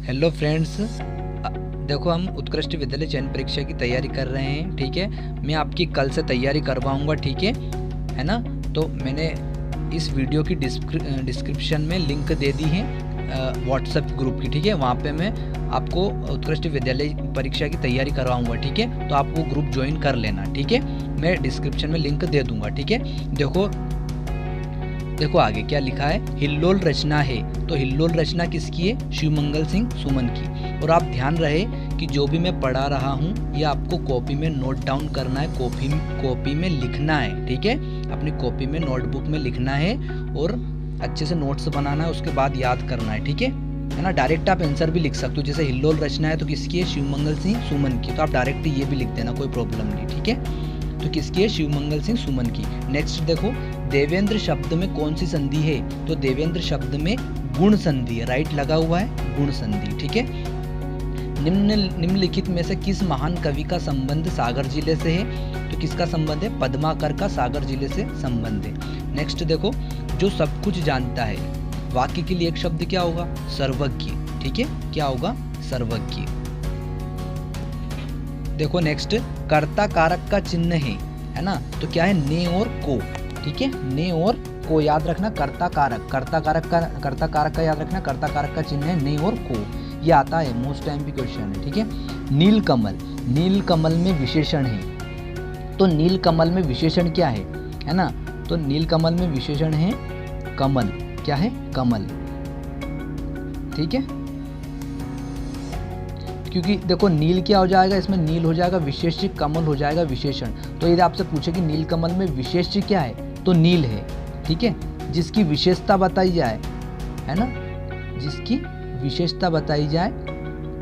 Hello friends, देखो हम उत्कृष्ट विद्यालय चयन परीक्षा की तैयारी कर रहे हैं। ठीक है, मैं आपकी कल से तैयारी करवाऊंगा। ठीक है ना। तो मैंने इस वीडियो की डिस्क्रिप्शन में लिंक दे दी है व्हाट्सएप ग्रुप की। ठीक है, वहाँ पे मैं आपको उत्कृष्ट विद्यालय परीक्षा की तैयारी करवाऊंगा। ठीक है, तो आप वो ग्रुप ज्वाइन कर लेना। ठीक है, मैं डिस्क्रिप्शन में लिंक दे दूंगा। ठीक है, देखो आगे क्या लिखा है। हिल्लोल रचना है, तो हिल्लोल रचना किसकी है? शिवमंगल सिंह सुमन की। और आप ध्यान रहे कि जो भी मैं पढ़ा रहा हूँ ये आपको कॉपी में नोट डाउन करना है, कॉपी में लिखना है। ठीक है, अपनी कॉपी में नोटबुक में लिखना है और अच्छे से नोट्स बनाना है, उसके बाद याद करना है। ठीक है ना। डायरेक्ट आप आंसर भी लिख सकते हो, जैसे हिल्लोल रचना है तो किसकी है? शिवमंगल सिंह सुमन की, तो आप डायरेक्ट ये भी लिख देना, कोई प्रॉब्लम नहीं। ठीक है, तो किसकी है? शिवमंगल सिंह सुमन की। नेक्स्ट देखो, देवेंद्र शब्द में कौन सी संधि है? तो देवेंद्र शब्द में गुण संधि है, राइट लगा हुआ है गुण संधि। ठीक है, निम्नलिखित में से किस महान कवि का संबंध सागर जिले से है? तो किसका संबंध है? पद्माकर का सागर जिले से संबंध है। नेक्स्ट देखो, जो सब कुछ जानता है, वाक्य के लिए एक शब्द क्या होगा? सर्वज्ञ। ठीक है, क्या होगा? सर्वज्ञ। देखो नेक्स्ट, कर्ता कारक का चिन्ह है ना, तो क्या है? ने और को। ठीक है, ने और को याद रखना। कर्ता कारक का याद रखना। कर्ता कारक का चिन्ह है ने और को, ये आता है, मोस्ट टाइम भी क्वेश्चन है। ठीक है, नील कमल में विशेषण है, तो नील कमल में विशेषण क्या है ना? तो नील कमल में विशेषण है कमल। क्या है? कमल। ठीक है, क्योंकि देखो नील क्या हो जाएगा इसमें? नील हो जाएगा विशेष्य, कमल हो जाएगा विशेषण। तो यदि आपसे पूछे कि नील कमल में विशेष्य क्या है, तो नील है। ठीक है, जिसकी विशेषता बताई जाए, है ना, जिसकी विशेषता बताई जाए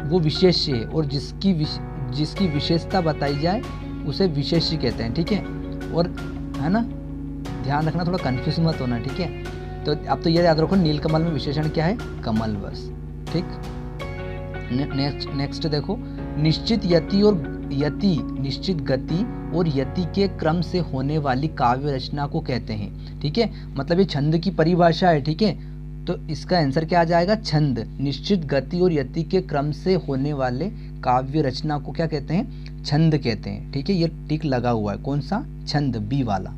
वो विशेष्य है, और जिसकी विशेषता बताई जाए उसे विशेष्य कहते हैं। ठीक है, और है ना, ध्यान रखना, थोड़ा कंफ्यूज मत होना। ठीक है, तो अब तो ये याद रखो, नील कमल में विशेषण क्या है? कमल, बस। ठीक, नेक्स्ट देखो, निश्चित गति और यति के क्रम से होने वाली काव्य रचना को कहते हैं। ठीक है, मतलब ये छंद की परिभाषा है। ठीक है, तो इसका आंसर क्या आ जाएगा? छंद। निश्चित गति और यति के क्रम से होने वाले काव्य रचना को क्या कहते हैं? छंद कहते हैं। ठीक है, ये टिक लगा हुआ है, कौन सा? छंद, बी वाला।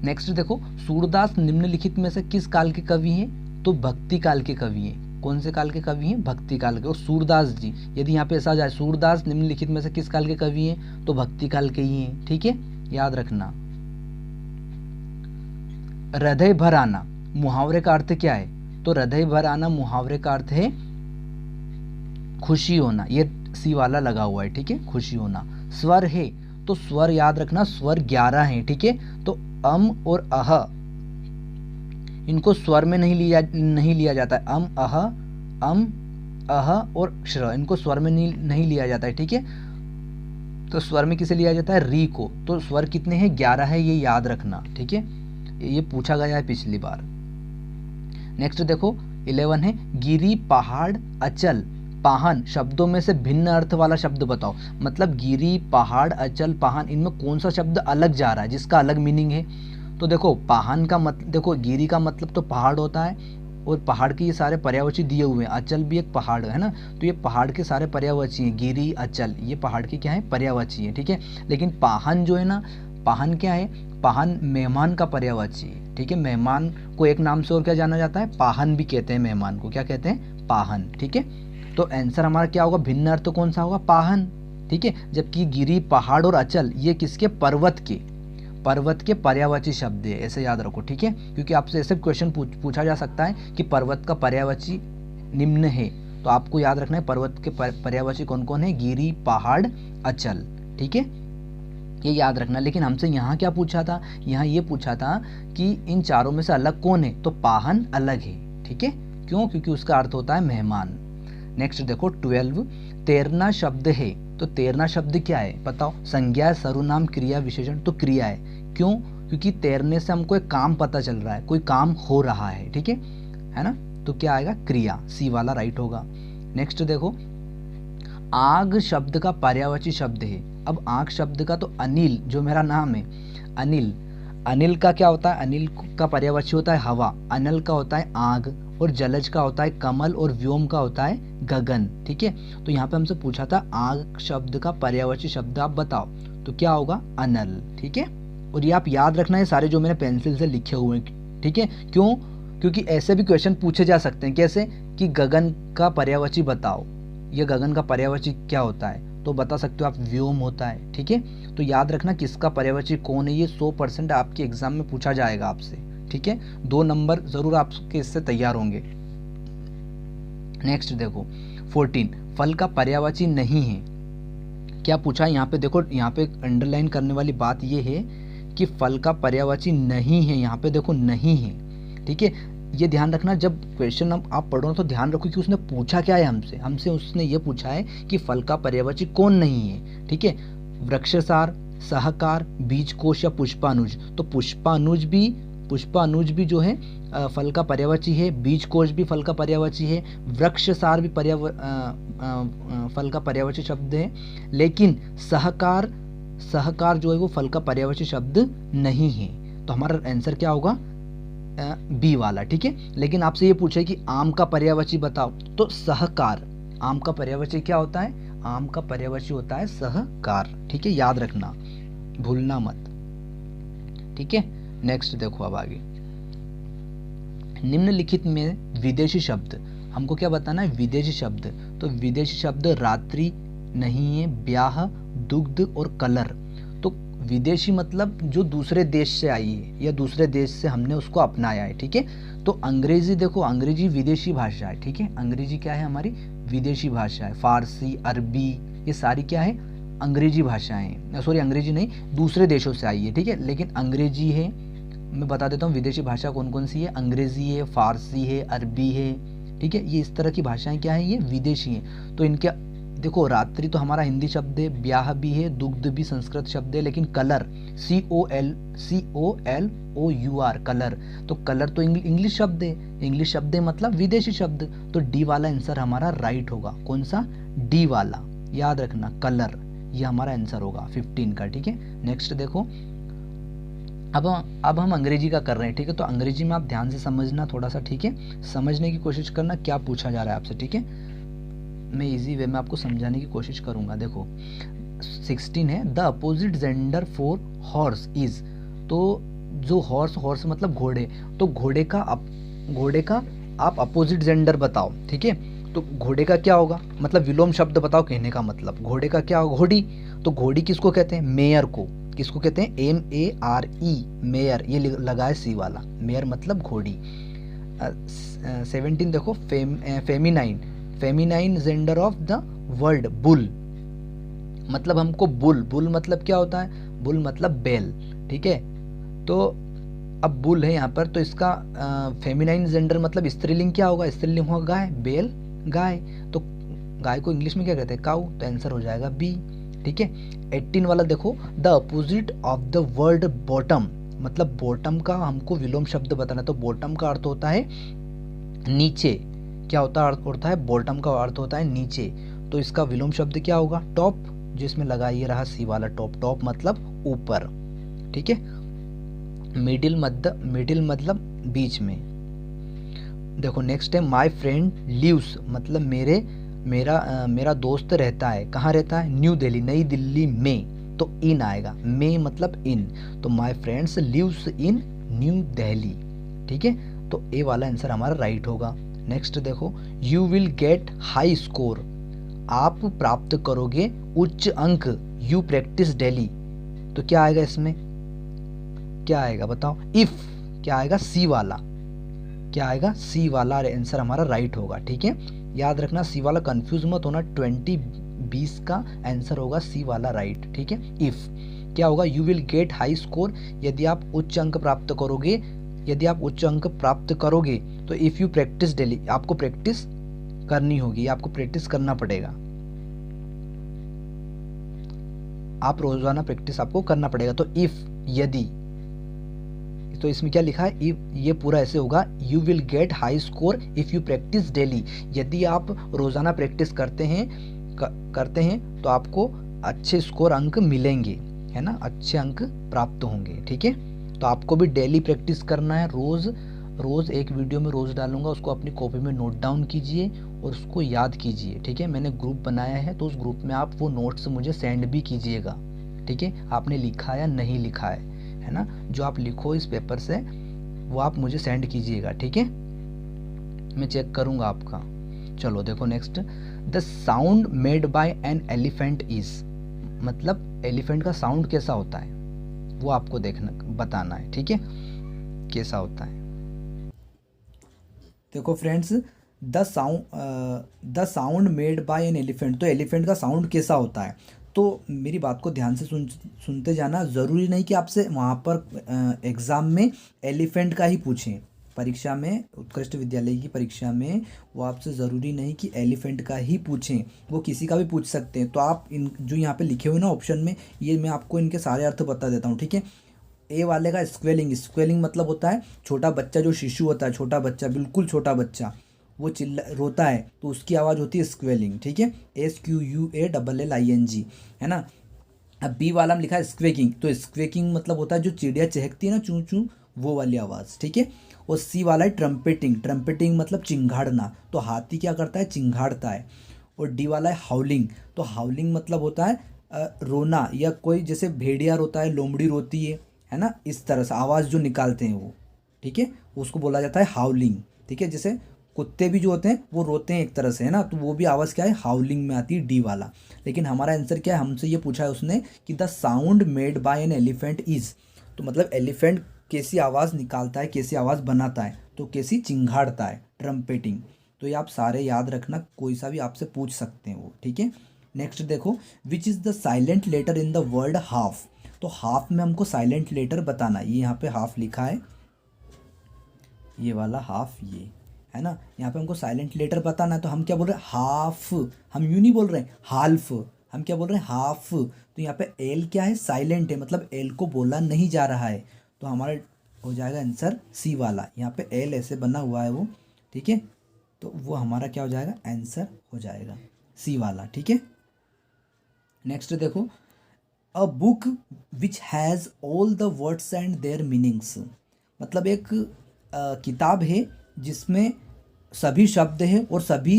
नेक्स्ट देखो, सूरदास निम्नलिखित में से किस काल के कवि हैं? तो भक्ति काल के कवि हैं। कौन से काल के कवि हैं? भक्ति काल के। और सूरदास जी, यदि यहाँ पे ऐसा जाए सूरदास निम्नलिखित में से किस काल के कवि हैं? तो भक्ति काल के ही हैं। ठीक है, याद रखना। हृदय भर आना मुहावरे का अर्थ क्या है? तो हृदय भर आना मुहावरे का अर्थ है खुशी होना, ये सी वाला लगा हुआ है। ठीक है, खुशी होना। स्वर है, तो स्वर याद रखना, स्वर 11 हैं। ठीक है, तो अम और अह, इनको स्वर में नहीं लिया जाता है। अम अह और श्र, इनको स्वर में नहीं लिया जाता है। ठीक है, तो स्वर में किसे लिया जाता है? री को। तो स्वर कितने हैं? 11 है, ये याद रखना। ठीक है, ये पूछा गया है पिछली बार। नेक्स्ट देखो, 11 है, गिरी पहाड़ अचल पाहन शब्दों में से भिन्न अर्थ वाला शब्द बताओ। मतलब गिरी पहाड़ अचल पाहन, इनमें कौन सा शब्द अलग जा रहा है, जिसका अलग मीनिंग है? तो देखो, पाहन का मतलब, देखो गिरी का मतलब तो पहाड़ होता है, और पहाड़ के ये सारे पर्यायवाची दिए हुए हैं। अचल भी एक पहाड़ है ना, तो ये पहाड़ के सारे पर्यायवाची हैं। गिरी, अचल, ये पहाड़ के क्या है? पर्यायवाची है। ठीक है, लेकिन पाहन जो है ना, पाहन क्या है? पाहन मेहमान का पर्यायवाची है। ठीक है, मेहमान को एक नाम से और क्या जाना जाता है? पाहन भी कहते हैं मेहमान को। क्या कहते हैं? पाहन। ठीक है, तो आंसर हमारा क्या होगा? भिन्न अर्थ कौन सा होगा? पाहन। ठीक है, जबकि गिरी, पहाड़ और अचल ये किसके? पर्वत के पर्यायवाची शब्द है, ऐसे याद रखो। ठीक है, क्योंकि आपसे ऐसे क्वेश्चन पूछा जा सकता है कि पर्वत का पर्यायवाची निम्न है, तो आपको याद रखना है पर्वत के पर्यायवाची कौन कौन है? गिरी, पहाड़, अचल। ठीक है, ये याद रखना। लेकिन हमसे यहाँ क्या पूछा था? यहाँ ये पूछा था कि इन चारों में से अलग कौन है? तो पाहन अलग है। ठीक है, क्यों? क्योंकि उसका अर्थ होता है मेहमान। नेक्स्ट देखो, 12, तैरना शब्द है, तो तैरना शब्द क्या है? बताओ। संज्ञा, सर्वनाम, क्रिया, विशेषण। तो क्रिया है। क्यों? क्योंकि तैरने से हमको एक काम पता चल रहा है, कोई काम हो रहा है। ठीक है ना, तो क्या आएगा? क्रिया, सी वाला राइट होगा। नेक्स्ट देखो, आग शब्द का पर्यायवाची शब्द है। अब आग शब्द का तो अनिल, जो मेरा नाम है अनिल, अनिल का क्या होता है? अनिल का पर्यायवाची होता है हवा। अनल का होता है आग, और जलज का होता है कमल और व्योम का होता है गगन। ठीक है, तो यहाँ पे हमसे पूछा था आग शब्द का पर्यायवाची शब्द आप बताओ, तो क्या होगा अनल। ठीक है, और ये आप याद रखना है सारे जो मैंने पेंसिल से लिखे हुए हैं। ठीक है, क्यों? क्योंकि ऐसे भी क्वेश्चन पूछे जा सकते हैं। कैसे कि गगन का पर्यायवाची बताओ, ये गगन का पर्यायवाची क्या होता है, तो बता सकते हो आप व्योम होता है। ठीक है, तो याद रखना किसका पर्यायवाची कौन है, ये 100% आपके एग्जाम में पूछा जाएगा आपसे। ठीक है, 2 नंबर जरूर आपके इससे तैयार होंगे। नेक्स्ट देखो 14, फल का पर्यायवाची नहीं है। क्या पूछा यहाँ पे? देखो यहाँ पे अंडरलाइन करने वाली बात ये है कि फल का पर्यायवाची नहीं है, यहाँ पे देखो नहीं है। ठीक है, ये ध्यान रखना, जब क्वेश्चन आप पढ़ो तो ध्यान रखो कि उसने पूछा क्या है हमसे उसने ये पूछा है कि फल का पर्यायवाची कौन नहीं है। ठीक है, वृक्षसार, सहकार, बीजकोश या पुष्पानुज। तो पुष्पानुज भी जो है फल का पर्यायवाची है, बीजकोश भी फल का पर्यायवाची है, वृक्षसार भी फल का पर्यायवाची शब्द है, लेकिन सहकार जो है वो फल का पर्यायवाची शब्द नहीं है। तो हमारा आंसर क्या होगा? बी वाला। ठीक है, लेकिन आपसे ये पूछे कि आम का पर्यायवाची बताओ, तो सहकार। आम का पर्यायवाची क्या होता है? आम का पर्यायवाची होता है सहकार। ठीक है, याद रखना, भूलना मत। ठीक है, नेक्स्ट देखो अब आगे, निम्नलिखित में विदेशी शब्द, हमको क्या बताना है? विदेशी शब्द। तो विदेशी शब्द रात्रि नहीं है, ब्याह, दुग्ध और कलर। तो विदेशी मतलब जो दूसरे देश से आई है या दूसरे देश से हमने उसको अपनाया है। ठीक है, तो अंग्रेजी देखो, अंग्रेजी विदेशी भाषा है। ठीक है, अंग्रेजी क्या है? हमारी विदेशी भाषा है। फारसी, अरबी, ये सारी क्या है? अंग्रेजी भाषाएं, सॉरी अंग्रेजी नहीं, दूसरे देशों से आई है। ठीक है, लेकिन अंग्रेजी है, मैं बता देता हूँ विदेशी भाषा कौन कौन सी है। अंग्रेजी है, फारसी है, अरबी है। ठीक है, ये इस तरह की भाषाएं क्या है? ये विदेशी हैं। तो इनके देखो, रात्रि तो हमारा हिंदी शब्द है, ब्याह भी है, दुग्ध भी संस्कृत शब्द है, लेकिन कलर COLOUR कलर, तो कलर तो इंग्लिश शब्द है, इंग्लिश शब्द है मतलब विदेशी शब्द। तो डी वाला आंसर हमारा राइट होगा। कौन सा? डी वाला, याद रखना, कलर, ये हमारा आंसर होगा 15 का। ठीक है, नेक्स्ट देखो, अब हम अंग्रेजी का कर रहे हैं। ठीक है, तो अंग्रेजी में आप ध्यान से समझना थोड़ा सा। ठीक है, समझने की कोशिश करना क्या पूछा जा रहा है आपसे। ठीक है, मैं इजी वे में आपको समझाने की कोशिश करूंगा। देखो 16 है, the opposite gender for horse is. तो जो हॉर्स मतलब घोड़े, तो घोड़े का आप अपोजिट जेंडर बताओ। ठीक है, तो घोड़े का क्या होगा? मतलब विलोम शब्द बताओ, कहने का मतलब घोड़े का क्या होगा? घोड़ी। तो घोड़ी किसको कहते हैं? मेयर को। किसको कहते हैं? MERE, मेयर, ये लगा है सी वाला, मेयर मतलब घोड़ी। 17 देखो, feminine gender of the world, bull. मतलब हमको बुल मतलब क्या होता है? बुल मतलब बैल। ठीक है, तो अब बुल है यहाँ पर, तो इसका फेमिनाइन जेंडर मतलब स्त्रीलिंग क्या होगा? स्त्रीलिंग होगा गाय, बैल, गाय। तो गाय को इंग्लिश में क्या कहते हैं? काऊ। तो आंसर हो जाएगा बी। ठीक है, 18 वाला देखो, the opposite of the word bottom. मतलब बॉटम का हमको विलोम शब्द बताना, तो बॉटम का अर्थ होता है नीचे। क्या होता है? बॉटम का अर्थ होता है नीचे। तो इसका विलोम शब्द क्या होगा? टॉप, जिसमें लगा ये रहा सी वाला टॉप। टॉप मतलब ऊपर। ठीक है, मिडिल मतलब बीच में। देखो नेक्स्ट है, माय फ्रेंड लिव्स, मतलब मेरा दोस्त रहता है। कहाँ रहता है? न्यू दिल्ली, नई दिल्ली में। तो इन आएगा, में मतलब इन। तो my friends lives in new Delhi. ठीक है, तो ए वाला आंसर हमारा राइट होगा। नेक्स्ट देखो, you will get high score, आप प्राप्त करोगे उच्च अंक, यू प्रैक्टिस डेली। तो क्या आएगा इसमें? क्या आएगा बताओ? इफ, क्या आएगा? सी वाला, क्या आएगा? सी वाला आंसर हमारा राइट होगा। ठीक है, याद रखना, सी वाला कंफ्यूज मत होना, 20-20 का आंसर होगा सी वाला राइट। ठीक है, इफ क्या होगा? You will get high score, यदि आप उच्च अंक प्राप्त करोगे, तो इफ यू प्रैक्टिस डेली, आपको प्रैक्टिस करनी होगी, आपको प्रैक्टिस करना पड़ेगा, आप रोजाना प्रैक्टिस आपको करना पड़ेगा। तो इफ, यदि, तो इसमें क्या लिखा है? इफ, ये पूरा ऐसे होगा, you will get high score if you practice daily, यदि आप रोजाना प्रैक्टिस करते हैं तो आपको अच्छे स्कोर अंक मिलेंगे, है ना, अच्छे अंक प्राप्त होंगे। ठीक है, तो आपको भी डेली प्रैक्टिस करना है, रोज रोज़ एक वीडियो में रोज़ डालूंगा, उसको अपनी कॉपी में नोट डाउन कीजिए और उसको याद कीजिए, ठीक है। मैंने ग्रुप बनाया है, तो उस ग्रुप में आप वो नोट्स मुझे सेंड भी कीजिएगा, ठीक है। आपने लिखा या नहीं लिखा है ना, जो आप लिखो इस पेपर से वो आप मुझे सेंड कीजिएगा, ठीक है। मैं चेक करूँगा आपका। चलो देखो next, the sound made by an elephant is, मतलब एलिफेंट का साउंड कैसा होता है वो आपको देखना बताना है, ठीक है, कैसा होता है। देखो friends, the sound made by an elephant, तो एलिफेंट का साउंड कैसा होता है। तो मेरी बात को ध्यान से सुनते जाना। ज़रूरी नहीं कि आपसे वहाँ पर एग्ज़ाम में एलिफेंट का ही पूछें, परीक्षा में, उत्कृष्ट विद्यालय की परीक्षा में वो आपसे ज़रूरी नहीं कि एलिफेंट का ही पूछें, वो किसी का भी पूछ सकते हैं। तो आप इन जो यहाँ पे लिखे हुए ना ऑप्शन में, ये मैं आपको इनके सारे अर्थ बता देता हूँ, ठीक है। ए वाले का स्क्वेलिंग, स्क्वेलिंग मतलब होता है छोटा बच्चा, जो शिशु होता है, छोटा बच्चा, बिल्कुल छोटा बच्चा, वो चिल्ला रोता है तो उसकी आवाज़ होती है स्क्वेलिंग, ठीक है। SQUALLING, है ना। अब बी वाला में लिखा है स्क्वेकिंग, तो स्क्वेकिंग मतलब होता है जो चिड़िया चहकती है ना, चूं चूं, वो वाली आवाज़, ठीक है। और सी वाला है ट्रम्पेटिंग, ट्रम्पेटिंग मतलब चिंगाड़ना, तो हाथी क्या करता है, चिंगाड़ता है। और डी वाला है हाउलिंग, तो हाउलिंग मतलब होता है रोना, या कोई जैसे भेड़िया रोता है, लोमड़ी रोती है ना, इस तरह से आवाज़ जो निकालते हैं वो, ठीक है, उसको बोला जाता है हाउलिंग, ठीक है। जैसे कुत्ते भी जो होते हैं वो रोते हैं एक तरह से, है ना, तो वो भी आवाज़ क्या है, हाउलिंग में आती है, डी वाला। लेकिन हमारा आंसर क्या है, हमसे ये पूछा है उसने कि the sound made by an elephant is, तो मतलब एलिफेंट कैसी आवाज़ निकालता है, कैसी आवाज़ बनाता है, तो कैसी चिंगाड़ता है, ट्रम्पेटिंग। तो ये आप सारे याद रखना, कोई सा भी आपसे पूछ सकते हैं वो, ठीक है। नेक्स्ट देखो, which is the silent letter in the word half, तो हाफ में हमको साइलेंट लेटर बताना है। ये यहाँ पे हाफ लिखा है, ये वाला हाफ, ये है ना, यहाँ पे हमको साइलेंट लेटर बताना है। तो हम क्या बोल रहे हैं, हाफ, हम यूं नहीं बोल रहे हैं हाल्फ, हम क्या बोल रहे हैं, हाफ। तो यहाँ पे एल क्या है, साइलेंट है, मतलब एल को बोला नहीं जा रहा है, तो हमारा हो जाएगा आंसर सी वाला। यहाँ पे एल ऐसे बना हुआ है वो, ठीक है, तो वो हमारा क्या हो जाएगा, आंसर हो जाएगा सी वाला, ठीक है। नेक्स्ट देखो, a book which has all the words and there meanings, मतलब एक किताब है जिसमें सभी शब्द हैं और सभी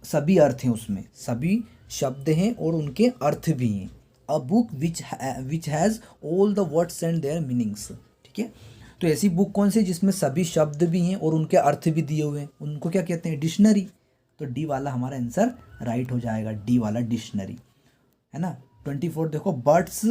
सभी अर्थ हैं, उसमें सभी शब्द हैं और उनके अर्थ भी हैं। A book which has all the words and there meanings, ठीक है। तो ऐसी बुक कौन सी जिसमें सभी शब्द भी हैं और उनके अर्थ भी दिए हुए हैं, उनको क्या कहते हैं, डिक्शनरी। तो डी वाला हमारा आंसर राइट हो जाएगा, डी वाला डिक्शनरी, है ना। 24 देखो, birds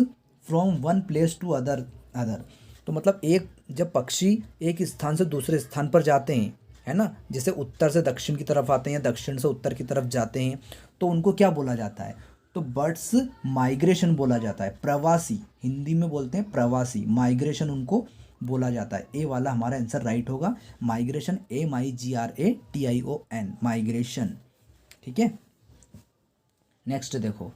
from one place to other other, तो मतलब एक जब पक्षी एक स्थान से दूसरे स्थान पर जाते हैं, है ना, जैसे उत्तर से दक्षिण की तरफ आते हैं या दक्षिण से उत्तर की तरफ जाते हैं, तो उनको क्या बोला जाता है, तो बर्ड्स माइग्रेशन बोला जाता है, प्रवासी, हिंदी में बोलते हैं प्रवासी, माइग्रेशन उनको बोला जाता है। ए वाला हमारा आंसर राइट होगा, माइग्रेशन, MIGRATION, माइग्रेशन, ठीक है। नेक्स्ट देखो,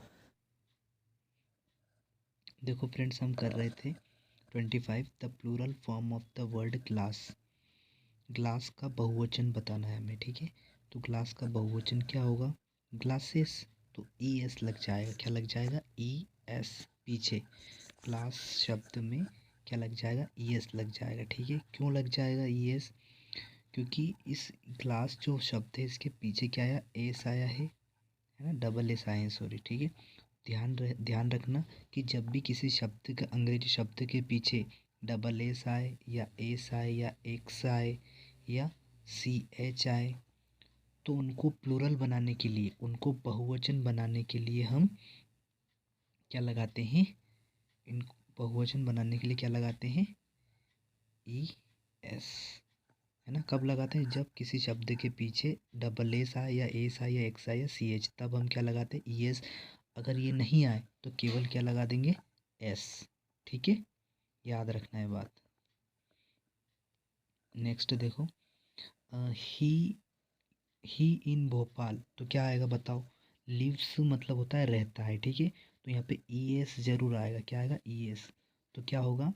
देखो फ्रेंड्स, हम कर रहे थे 25, the plural form of the word glass, glass का बहुवचन बताना है हमें, ठीक है। तो ग्लास का बहुवचन क्या होगा, ग्लासेस, तो ES लग जाएगा, क्या लग जाएगा, ES, पीछे ग्लास शब्द में क्या लग जाएगा, ES लग जाएगा, ठीक है। क्यों लग जाएगा ES, क्योंकि इस ग्लास जो शब्द है इसके पीछे क्या आया, एस आया है ना, डबल एस आए हैं, सॉरी, ठीक है। ध्यान रखना कि जब भी किसी शब्द का, अंग्रेजी शब्द के पीछे डबल एस आए या एस आए या एक्स आए या CH आए, तो उनको प्लूरल बनाने के लिए, उनको बहुवचन बनाने के लिए हम क्या लगाते हैं, इनको बहुवचन बनाने के लिए क्या लगाते हैं, ES, है ना। कब लगाते हैं, जब किसी शब्द के पीछे डबल एस आए या एस आए या एक्स आए या CH, तब हम क्या लगाते हैं, ES। अगर ये नहीं आए तो केवल क्या लगा देंगे, S, ठीक है, याद रखना है बात। नेक्स्ट देखो, ही इन भोपाल, तो क्या आएगा बताओ, लिव्स मतलब होता है रहता है, ठीक है, तो यहाँ पे ES जरूर आएगा, क्या आएगा, ES, तो क्या होगा,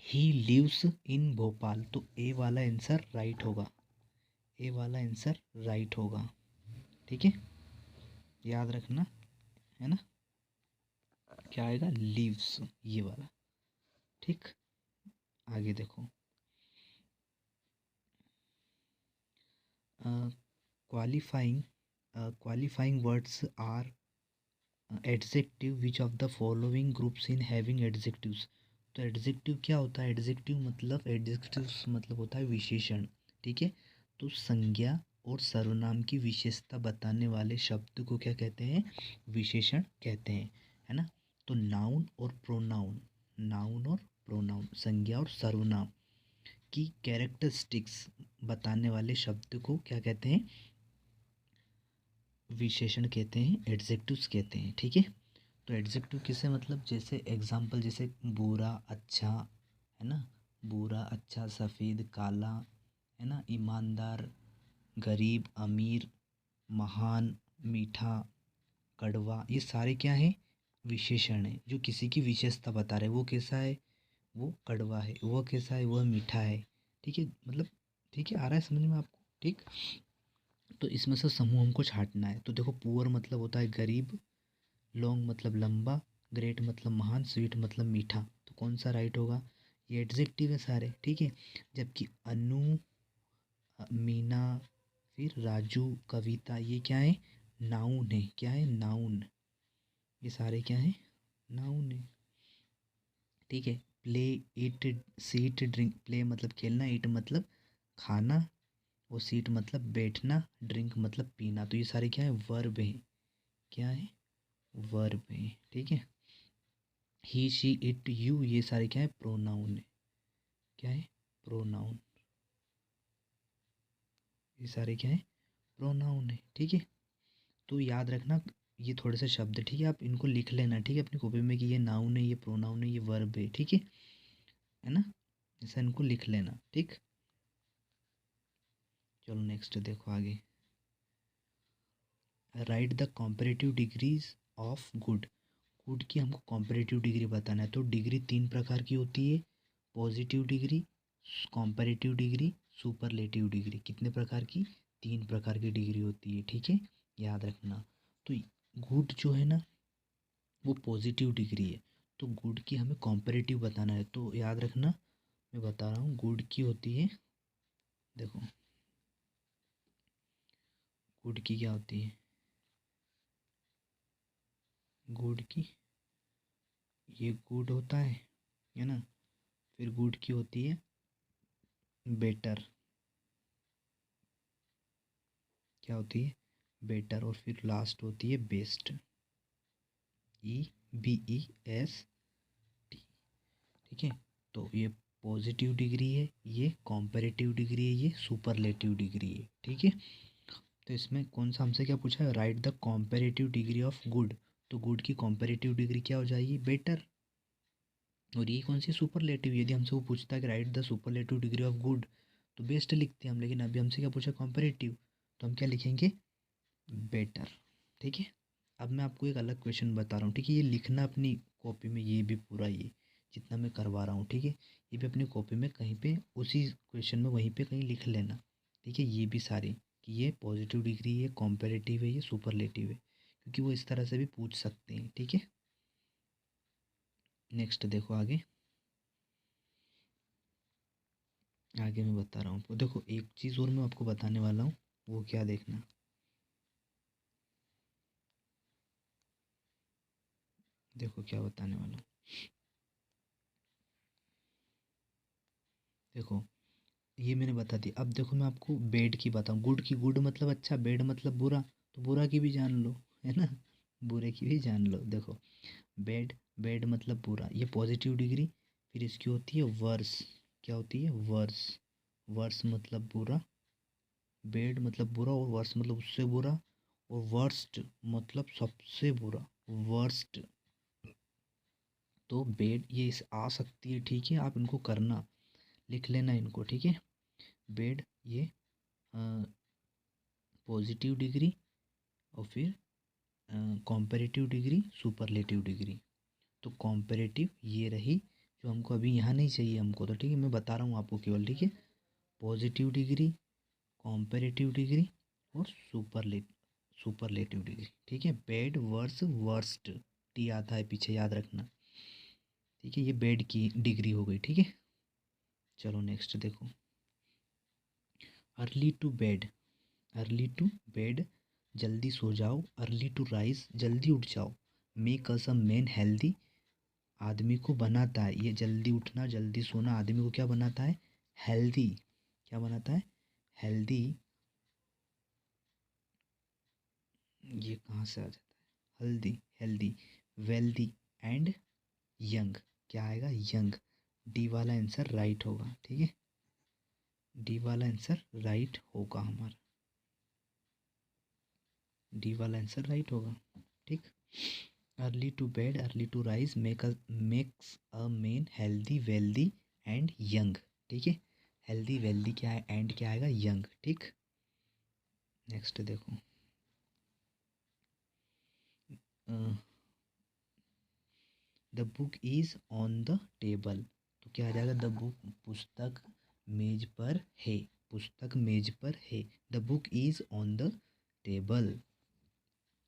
ही लिव्स इन भोपाल, तो ए वाला आंसर राइट होगा, ए वाला आंसर राइट होगा, ठीक है, याद रखना, है ना। क्या आएगा, लीव्स, ये वाला, ठीक। आगे देखो, qualifying qualifying words are adjective which of the following groups in having adjectives. तो एडजेक्टिव क्या होता है? एडजेक्टिव्स मतलब होता है विशेषण, ठीक है। तो संज्ञा और सर्वनाम की विशेषता बताने वाले शब्द को क्या कहते हैं? विशेषण कहते हैं, है ना। तो नाउन और प्रोनाउन संज्ञा और सर्वनाम की कैरेक्टरिस्टिक्स बताने वाले शब्द को क्या कहते हैं? विशेषण कहते हैं, एडजेक्टिव्स कहते हैं, ठीक है। तो एडजेक्टिव किसे मतलब, जैसे एग्जाम्पल, जैसे बुरा अच्छा, है ना, बुरा अच्छा, सफ़ेद काला, है ना, ईमानदार गरीब अमीर, महान मीठा कड़वा, ये सारे क्या हैं? विशेषण हैं जो किसी की विशेषता बता रहे हैं। वो कैसा है? वो कड़वा है। वो कैसा है? वह मीठा है, ठीक है। मतलब ठीक है, आ रहा है समझ में आपको? ठीक। तो इसमें से समूह हमको छांटना है। तो देखो, पुअर मतलब होता है गरीब, लॉन्ग मतलब लंबा, ग्रेट मतलब महान, स्वीट मतलब मीठा। तो कौन सा राइट होगा? ये एडजेक्टिव है सारे, ठीक है। जबकि अनु, मीना, फिर राजू, कविता, ये क्या है? नाउन है। क्या है? नाउन। ये सारे क्या है? नाउन है, ठीक है। प्ले, ईट, सीट, ड्रिंक। प्ले मतलब खेलना, ईट मतलब खाना, और सीट मतलब बैठना, ड्रिंक मतलब पीना। तो ये सारे क्या है? वर्ब है। क्या है? वर्ब है, ठीक है। ही शी इट यू, ये सारे क्या है? प्रोनाउन है। क्या है? प्रोनाउन। ये सारे क्या है? प्रोनाउन है, ठीक है। तो याद रखना ये थोड़े से शब्द, ठीक है, आप इनको लिख लेना, ठीक है, अपनी कॉपी में, कि ये नाउन है, ये प्रोनाउन है, ये वर्ब है, ठीक है ना। ऐसा इनको लिख लेना, ठीक। चलो नेक्स्ट देखो आगे। Right the comparative degrees of good. Good की हमको कॉम्परेटिव डिग्री बताना है। तो डिग्री 3 प्रकार की होती है: positive degree, comparative degree, superlative degree. कितने प्रकार की? 3 प्रकार की डिग्री होती है, ठीक है, याद रखना। तो गुड जो है ना, वो पॉजिटिव डिग्री है। तो गुड की हमें कॉम्परेटिव बताना है। तो याद रखना, मैं बता रहा हूँ, गुड की होती है, देखो गुड की क्या होती है? गुड की, ये गुड होता है ना। फिर गुड की होती है बेटर। क्या होती है? बेटर। और फिर लास्ट होती है बेस्ट। BEST, ठीक है। तो ये पॉजिटिव डिग्री है, ये कॉम्परेटिव डिग्री है, ये सुपरलेटिव डिग्री है, ठीक है। तो इसमें कौन सा हमसे क्या पूछा है? Right the comparative degree of good. तो गुड की कॉम्परेटिव डिग्री क्या हो जाएगी? बेटर। और ये कौन सी? सुपरलेटिव। यदि हमसे वो पूछता है कि right the superlative degree of good, तो बेस्ट लिखते हैं हम, लेकिन अभी हमसे क्या पूछा? कॉम्परेटिव। तो हम क्या लिखेंगे? बेटर, ठीक है। अब मैं आपको एक अलग क्वेश्चन बता रहा हूँ, ठीक है। ये लिखना अपनी कॉपी में, ये भी पूरा, ये जितना मैं करवा रहा हूँ, ठीक है, ये भी अपनी कॉपी में कहीं पे उसी क्वेश्चन में वहीं पे कहीं लिख लेना, ठीक है। ये भी सारे, कि ये पॉजिटिव डिग्री है, कॉम्पेरेटिव है, ये सुपरलेटिव है, क्योंकि वो इस तरह से भी पूछ सकते हैं, ठीक है। नेक्स्ट देखो आगे। आगे मैं बता रहा हूँ, तो देखो एक चीज़ और मैं आपको बताने वाला हूँ, वो क्या देखना। देखो क्या बताने वाला हूँ, देखो ये मैंने बता दी। अब देखो मैं आपको बेड की बताऊँ। गुड की, गुड मतलब अच्छा, बेड मतलब बुरा, तो बुरा की भी जान लो, है ना, बुरे की भी जान लो। देखो बेड, बेड मतलब बुरा, ये पॉजिटिव डिग्री। फिर इसकी होती है वर्स। क्या होती है? वर्स। वर्स मतलब बुरा, बेड मतलब बुरा, और वर्स मतलब उससे बुरा, और वर्स्ट मतलब सबसे बुरा, वर्स्ट। तो बेड ये आ सकती है, ठीक है, आप इनको करना, लिख लेना इनको, ठीक है। बेड ये पॉजिटिव डिग्री, और फिर कॉम्पेरेटिव डिग्री, सुपरलेटिव डिग्री। तो कॉम्पेरेटिव ये रही, जो हमको अभी यहाँ नहीं चाहिए हमको, तो ठीक है, मैं बता रहा हूँ आपको केवल, ठीक है। पॉजिटिव डिग्री, कॉम्पेरेटिव डिग्री, और सुपरलेटिव डिग्री, ठीक है। बेड, वर्स, वर्स्ट, टी आता है पीछे, याद रखना, ठीक है। ये बेड की डिग्री हो गई, ठीक है। चलो नेक्स्ट देखो। Early to bed, early to bed जल्दी सो जाओ, अर्ली टू राइज जल्दी उठ जाओ, make us a man healthy आदमी को बनाता है, ये जल्दी उठना जल्दी सोना आदमी को क्या बनाता है, हेल्दी, क्या बनाता है, हेल्दी, ये कहाँ से आ जाता है, healthy, healthy, wealthy and young, क्या आएगा, यंग, डी वाला आंसर राइट होगा, ठीक है, डी वाला आंसर राइट होगा हमारा, डी वाला आंसर राइट होगा, ठीक। Early to bed early to rise makes a man healthy wealthy and young, ठीक है, हेल्दी वेल्दी क्या है, एंड क्या आएगा, यंग, ठीक। नेक्स्ट देखो, the book is on the table, तो क्या आ जाएगा, द बुक, पुस्तक मेज पर है, पुस्तक मेज पर है, the book is on the table,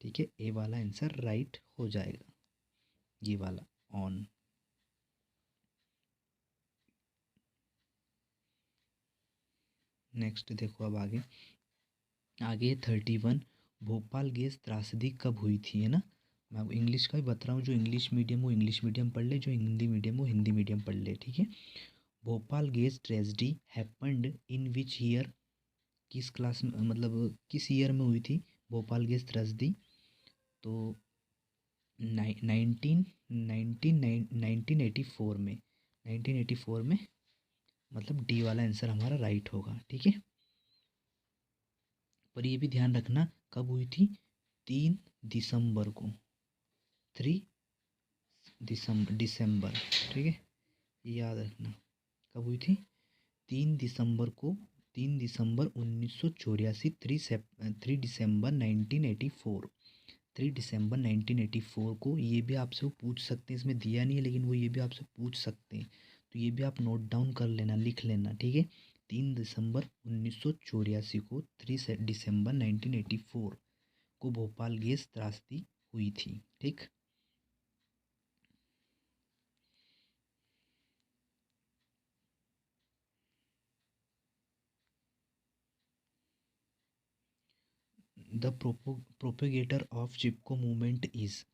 ठीक है, ए वाला आंसर राइट हो जाएगा, ये वाला ऑन। नेक्स्ट देखो अब आगे, आगे 31, भोपाल गैस त्रासदी कब हुई थी, है ना, मैं अब इंग्लिश का भी बता रहा हूँ, जो इंग्लिश मीडियम वो इंग्लिश मीडियम पढ़ ले, जो हिंदी मीडियम वो हिंदी मीडियम पढ़ ले, ठीक है। Bhopal gas tragedy happened in which year, किस क्लास में, मतलब किस ईयर में हुई थी भोपाल गैस त्रासदी, तो 1984 में, 1984 में, मतलब डी वाला आंसर हमारा राइट होगा, ठीक है। पर ये भी ध्यान रखना कब हुई थी, 3 दिसंबर को, 3 दिसंबर, ठीक है, याद रखना कब हुई थी, 3 दिसंबर को, 3 दिसंबर 1984, 3 दिसंबर 1984, 3 दिसंबर 1984 को, ये भी आपसे वो पूछ सकते हैं, इसमें दिया नहीं है लेकिन वो ये भी आपसे पूछ सकते हैं, तो ये भी आप नोट डाउन कर लेना, लिख लेना, ठीक है। 3 दिसंबर 1984 को, 3 दिसंबर 1984 को भोपाल गैस त्रासदी हुई थी, ठीक। The propagator of Chipko movement is,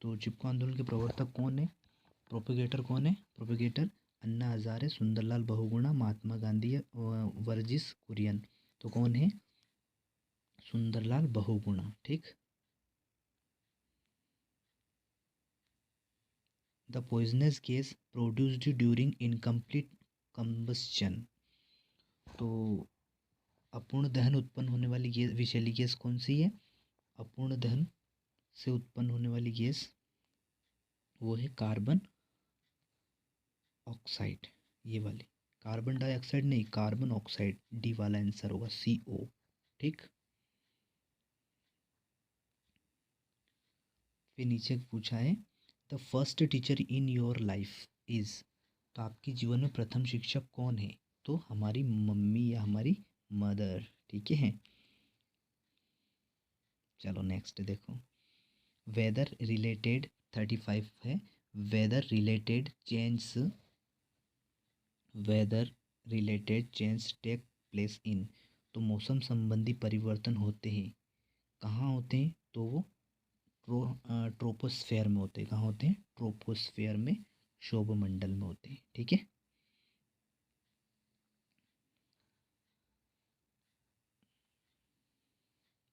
तो चिपको आंदोलन के प्रवर्तक कौन है, प्रोपेगेटर कौन है, प्रोपेगेटर अन्ना हजारे, सुंदरलाल बहुगुणा, महात्मा गांधी या वर्जिस कुरियन, तो कौन है, सुंदरलाल बहुगुणा, ठीक। The poisonous gas produced during incomplete combustion, तो अपूर्ण दहन उत्पन्न होने वाली गैस, विषैली गैस कौन सी है, अपूर्ण दहन से उत्पन्न होने वाली गैस वो है कार्बन ऑक्साइड, ये वाली, कार्बन डाइऑक्साइड नहीं, कार्बन ऑक्साइड, डी वाला आंसर होगा, CO, ठीक। फिर नीचे पूछा है, the first teacher in your life is, तो आपके जीवन में प्रथम शिक्षक कौन है, तो हमारी मम्मी या हमारी मदर, ठीक है। चलो नेक्स्ट देखो, वेदर रिलेटेड 35 है, weather related change, weather related change take place in, तो मौसम संबंधी परिवर्तन होते हैं, कहाँ होते हैं, तो वो ट्रोपोस्फेयर में होते हैं, कहाँ होते हैं, ट्रोपोस्फेयर में, शोभमंडल में होते हैं, ठीक है।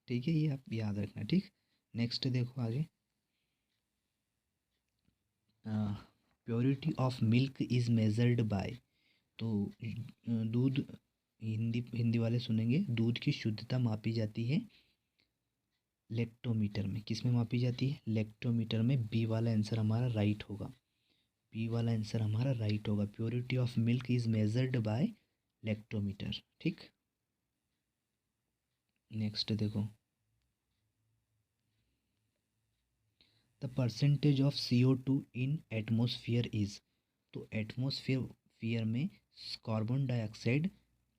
ठीक है, ये आप याद रखना, ठीक। नेक्स्ट देखो आगे, purity of milk is measured by, तो दूध, हिंदी हिंदी वाले सुनेंगे, दूध की शुद्धता मापी जाती है लेक्टोमीटर में, किस में मापी जाती है, लेक्टोमीटर में, बी वाला आंसर हमारा राइट होगा, बी वाला आंसर हमारा राइट होगा, purity of milk is measured by lactometer, ठीक। नेक्स्ट देखो, the percentage of CO2 in atmosphere is, तो एटमोसफियर में कार्बन डाइऑक्साइड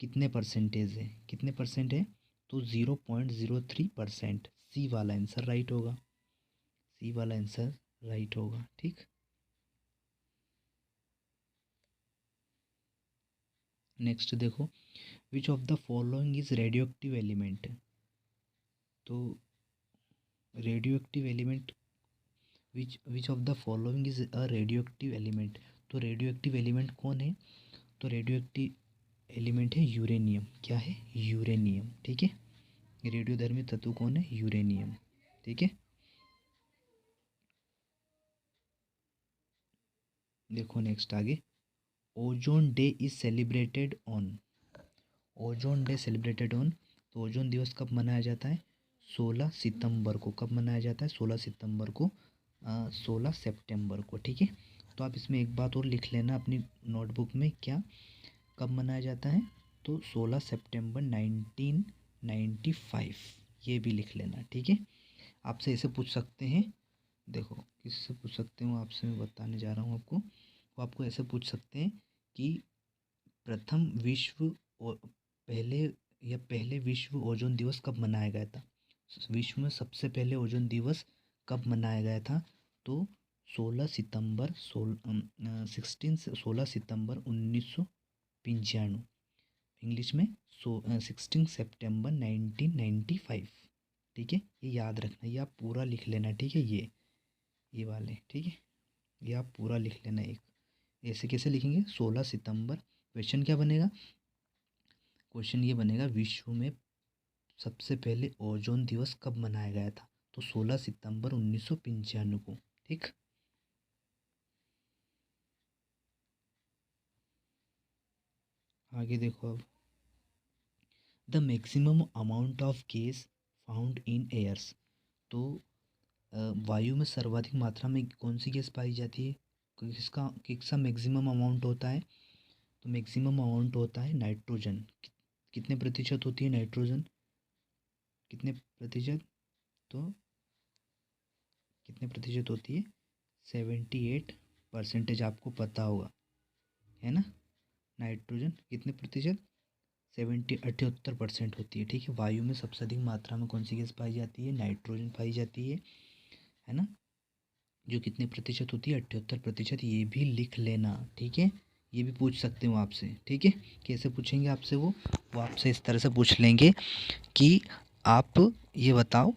कितने परसेंटेज है, कितने परसेंट है, तो 0.03%, सी वाला आंसर राइट होगा, सी वाला आंसर राइट होगा, ठीक। नेक्स्ट देखो, which of the following is radioactive element, तो radioactive element which of the following is a radioactive element. तो रेडियो एक्टिव एलिमेंट कौन है? तो रेडियो एक्टिव एलिमेंट है यूरेनियम। क्या है? यूरेनियम। ठीक है, रेडियोधर्मी तत्व कौन है? यूरेनियम। ठीक है, देखो नेक्स्ट आगे, ozone day is celebrated on. Ozone day celebrated on, तो ओजोन दिवस कब मनाया जाता है? 16 सितंबर को। कब मनाया जाता है? 16 सितंबर को, 16 सितंबर को। ठीक है, तो आप इसमें एक बात और लिख लेना अपनी नोटबुक में, क्या कब मनाया जाता है? तो 16 सितंबर 1995, ये भी लिख लेना। ठीक है, आपसे ऐसे पूछ सकते हैं, देखो किससे पूछ सकते हैं वो आपसे मैं बताने जा रहा हूँ आपको। वो आपको ऐसे पूछ सकते हैं कि प्रथम विश्व पहले पहले विश्व ओजोन दिवस कब मनाया गया था? विश्व में सबसे पहले ओजोन दिवस कब मनाया गया था? तो 16 सितंबर 16 सितंबर 1995, इंग्लिश में 16 सितंबर 1995। ठीक है, ये याद रखना, ये आप पूरा लिख लेना। ठीक है, ये वाले, ठीक है, ये आप पूरा लिख लेना। एक ऐसे कैसे लिखेंगे? 16 सितंबर, क्वेश्चन क्या बनेगा? क्वेश्चन ये बनेगा, विश्व में सबसे पहले ओजोन दिवस कब मनाया गया था? तो 16 सितंबर 1995 को। ठीक, आगे देखो अब, the maximum amount of gas found in years. तो वायु में सर्वाधिक मात्रा में कौन सी गैस पाई जाती है? किसका मैक्सिमम अमाउंट होता है? तो मैक्सिमम अमाउंट होता है नाइट्रोजन। कितने प्रतिशत होती है नाइट्रोजन? कितने प्रतिशत? तो कितने प्रतिशत होती है? 78%, आपको पता होगा, है ना। नाइट्रोजन कितने प्रतिशत? 78% होती है। ठीक है, वायु में सबसे अधिक मात्रा में कौन सी गैस पाई जाती है? नाइट्रोजन पाई जाती है ना, जो कितने प्रतिशत होती है? 78%। ये भी लिख लेना। ठीक है, ये भी पूछ सकते हो आपसे। ठीक है, कैसे पूछेंगे आपसे? वो आपसे इस तरह से पूछ लेंगे कि आप ये बताओ,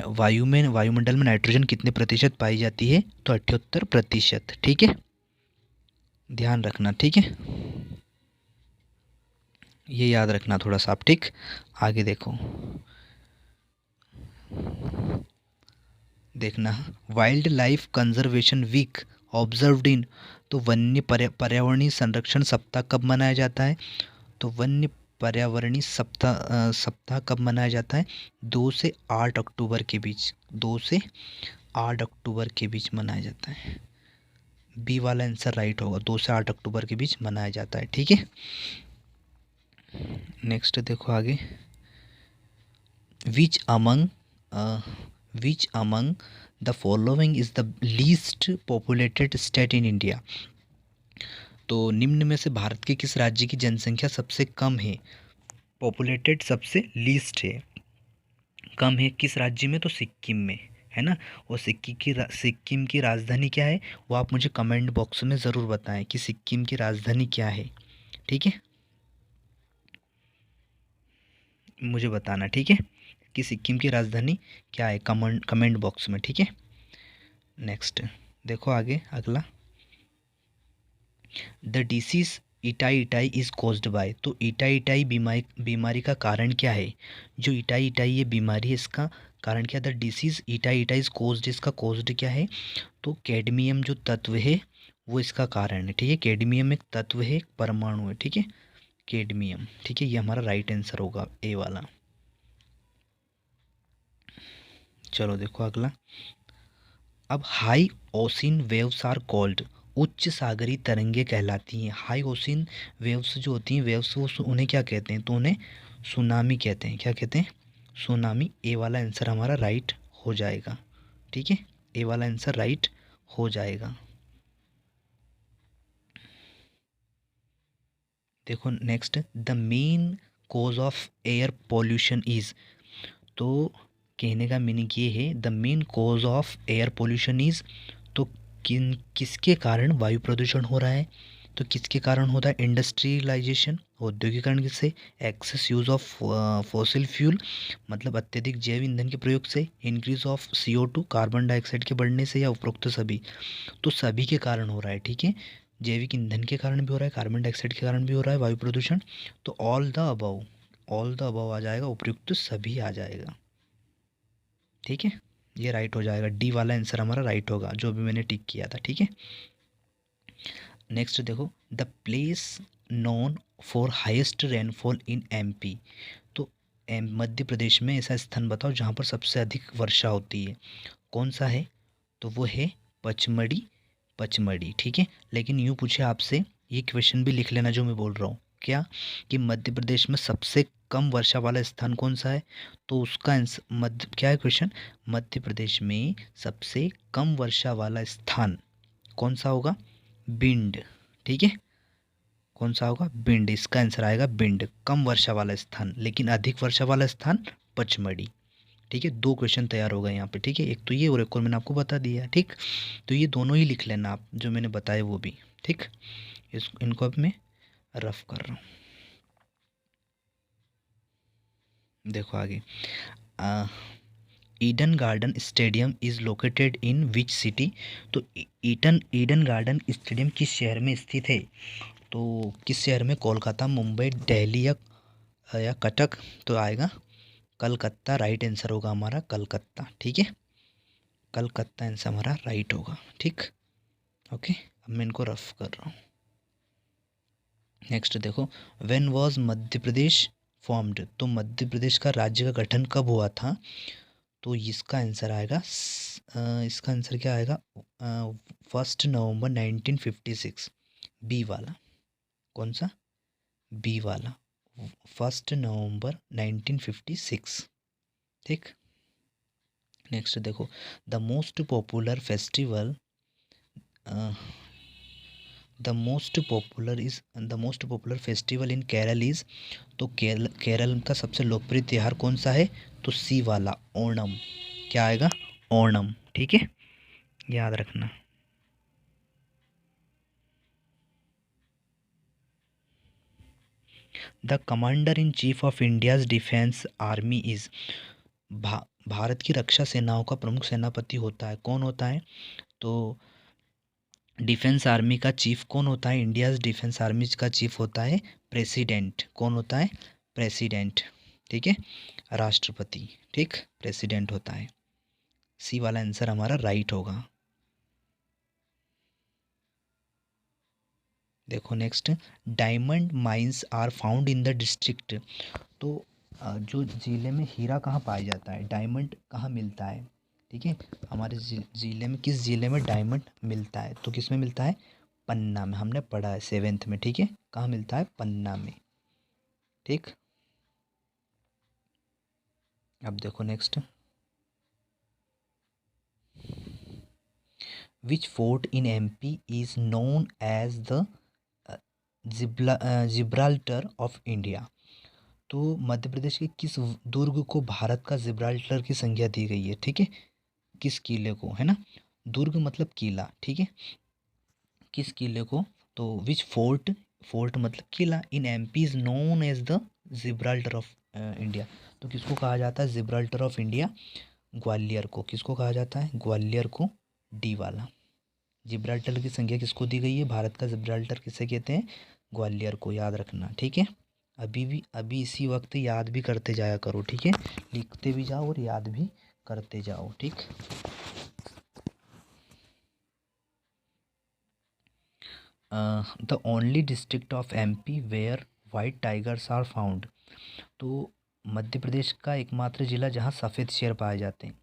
वायुमंडल में नाइट्रोजन कितने प्रतिशत पाई जाती है? तो 78%। ठीक है, ध्यान रखना। ठीक है, ये याद रखना थोड़ा सा आप। ठीक, आगे देखो, देखना, wild life conservation week observed in. तो वन्य पर्यावरणीय संरक्षण सप्ताह कब मनाया जाता है? तो वन्य पर्यावरणीय सप्ताह कब मनाया जाता है? 2 से 8 अक्टूबर के बीच। 2 से 8 अक्टूबर के बीच मनाया जाता है। बी वाला आंसर राइट होगा, 2 से 8 अक्टूबर के बीच मनाया जाता है। ठीक है, नेक्स्ट देखो आगे, which among the following is the least populated state in India. तो निम्न में से भारत के किस राज्य की जनसंख्या सबसे कम है? पॉपुलेटेड सबसे लीस्ट है, कम है किस राज्य में? तो सिक्किम में, है ना। और सिक्किम की राजधानी क्या है? वो आप मुझे कमेंट बॉक्स में ज़रूर बताएं कि सिक्किम की राजधानी क्या है। ठीक है, मुझे बताना। ठीक है, कि सिक्किम की राजधानी क्या है, कमेंट बॉक्स में। ठीक है, नेक्स्ट देखो आगे, अगला, the disease itai itai is caused by. तो इटाई इटाई बीमारी का कारण क्या है? जो इटाई इटाई ये बीमारी है, इसका कारण क्या? The disease itai itai is caused, इसका कॉज्ड क्या है? तो कैडमियम जो तत्व है वो इसका कारण है। ठीक है, कैडमियम एक तत्व है, एक परमाणु है। ठीक है, कैडमियम। ठीक है, ये हमारा राइट आंसर होगा, ए वाला। चलो देखो अगला, अब high ocean waves are called. उच्च सागरी तरंगे कहलाती हैं। हाई ओशिन वेव्स जो होती हैं, वेव्स, वो उन्हें क्या कहते हैं? तो उन्हें सुनामी कहते हैं। क्या कहते हैं? सुनामी। ए वाला आंसर हमारा राइट हो जाएगा। ठीक है, ए वाला आंसर राइट हो जाएगा। देखो next, the main cause of air pollution is. तो कहने का मीनिंग ये है, the main cause of air pollution is, तो किसके कारण वायु प्रदूषण हो रहा है? तो किसके कारण होता है? इंडस्ट्रियलाइजेशन, औद्योगिकरण किससे, excess use of fossil fuel मतलब अत्यधिक जैव ईंधन के प्रयोग से, increase of CO2 carbon dioxide के बढ़ने से, या उपरोक्त सभी। तो सभी के कारण हो रहा है, ठीक है, जैविक ईंधन के कारण भी हो रहा है, कार्बन डाइऑक्साइड के कारण भी हो रहा है वायु प्रदूषण। तो ऑल द अबव आ जाएगा, उपयुक्त सभी आ जाएगा, ठीक है, ये राइट हो जाएगा, डी वाला आंसर हमारा राइट होगा जो भी मैंने टिक किया था, ठीक है। नेक्स्ट देखो, the place known for highest rainfall in MP। तो मध्य प्रदेश में ऐसा स्थान बताओ जहाँ पर सबसे अधिक वर्षा होती है, कौन सा है, तो वो है पचमढ़ी, ठीक है। लेकिन यूँ पूछे आपसे, ये क्वेश्चन भी लिख लेना जो मैं बोल रहा हूँ, क्या कि मध्य प्रदेश में सबसे कम वर्षा वाला स्थान कौन सा है, तो उसका आंसर मध्य क्या है क्वेश्चन, मध्य प्रदेश में सबसे कम वर्षा वाला स्थान कौन सा होगा, भिंड, ठीक है, कौन सा होगा, भिंड, इसका आंसर आएगा भिंड, कम वर्षा वाला स्थान, लेकिन अधिक वर्षा वाला स्थान पचमढ़ी, ठीक है। दो क्वेश्चन तैयार हो गए यहाँ पे, ठीक है, एक तो ये और एक और मैंने आपको बता दिया, ठीक। तो ये दोनों ही लिख लेना आप जो मैंने बताए वो भी, ठीक। इनको अब मैं रफ कर रहा हूँ। देखो आगे, Eden garden stadium is located in which city. तो ईडन गार्डन स्टेडियम किस शहर में स्थित है, तो किस शहर में, कोलकाता, मुंबई, दिल्ली या कटक, तो आएगा कलकत्ता, राइट आंसर होगा हमारा कलकत्ता, ठीक है, कलकत्ता आंसर हमारा राइट होगा, ठीक। ओके, अब मैं इनको रफ कर रहा हूँ। नेक्स्ट देखो, when was Madhya Pradesh formed. तो मध्य प्रदेश का राज्य का गठन कब हुआ था, तो इसका आंसर आएगा इसका आंसर क्या आएगा, 1 नवंबर 1956, बी वाला, कौन सा, बी वाला, 1 नवंबर 1956, ठीक। नेक्स्ट देखो, the most popular festival the most popular festival in Kerala is. तो केरल का सबसे लोकप्रिय त्यौहार कौन सा है, तो सी वाला, ओणम, क्या आएगा, ओणम, ठीक है, याद रखना। The commander in chief of India's defence army is. Bharat की रक्षा सेनाओं का प्रमुख सेनापति होता है, कौन होता है, तो डिफेंस आर्मी का चीफ कौन होता है, इंडियाज डिफेंस आर्मी का चीफ होता है प्रेसिडेंट, कौन होता है, प्रेसिडेंट, ठीक है, राष्ट्रपति, ठीक, प्रेसिडेंट होता है, सी वाला आंसर हमारा राइट होगा। देखो next, diamond mines are found in the district. तो जो ज़िले में हीरा कहाँ पाया जाता है, डायमंड कहाँ मिलता है, ठीक है, हमारे ज़िले में, किस ज़िले में डायमंड मिलता है, तो किस में मिलता है, पन्ना में, हमने पढ़ा है 7th में, ठीक है, कहाँ मिलता है, पन्ना में, ठीक। अब देखो next, which fort in MP is known as the Gibraltar of India. तो मध्य प्रदेश के किस दुर्ग को भारत का जिब्राल्टर की संज्ञा दी गई है, ठीक है, किस किले को, है ना, दुर्ग मतलब किला, ठीक है, किस किले को, तो विच फोर्ट, फोर्ट मतलब किला, in MP is known as the Gibraltar of India. तो किसको कहा जाता है, जिब्राल्टर ऑफ इंडिया, ग्वालियर को, किसको कहा जाता है, ग्वालियर को, डी वाला। जिब्राल्टर की संख्या किसको दी गई है, भारत का जिब्राल्टर किसे कहते हैं, ग्वालियर को, याद रखना, ठीक है। अभी इसी वक्त याद भी करते जाया करो, ठीक है, लिखते भी जाओ और याद भी करते जाओ, ठीक। The only district of MP where white tigers are found. तो मध्य प्रदेश का एकमात्र जिला जहाँ सफ़ेद शेर पाए जाते हैं।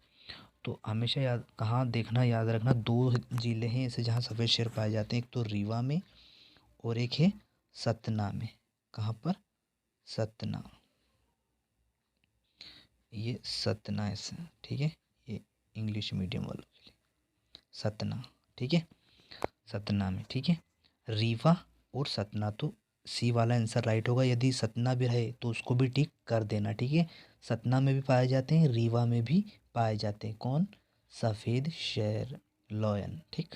तो हमेशा याद, कहाँ देखना, याद रखना, दो ज़िले हैं ऐसे जहाँ सफ़ेद शेर पाए जाते हैं, एक तो रीवा में और एक है सतना में। कहाँ पर, सतना, ये सतना है, ठीक है, ये इंग्लिश मीडियम वालों के लिए सतना, ठीक है, सतना में, ठीक है, रीवा और सतना, तो सी वाला आंसर राइट होगा। यदि सतना भी रहे तो उसको भी टिक कर देना, ठीक है, सतना में भी पाए जाते हैं, रीवा में भी पाए जाते हैं, कौन, सफ़ेद शेर, लॉयन, ठीक।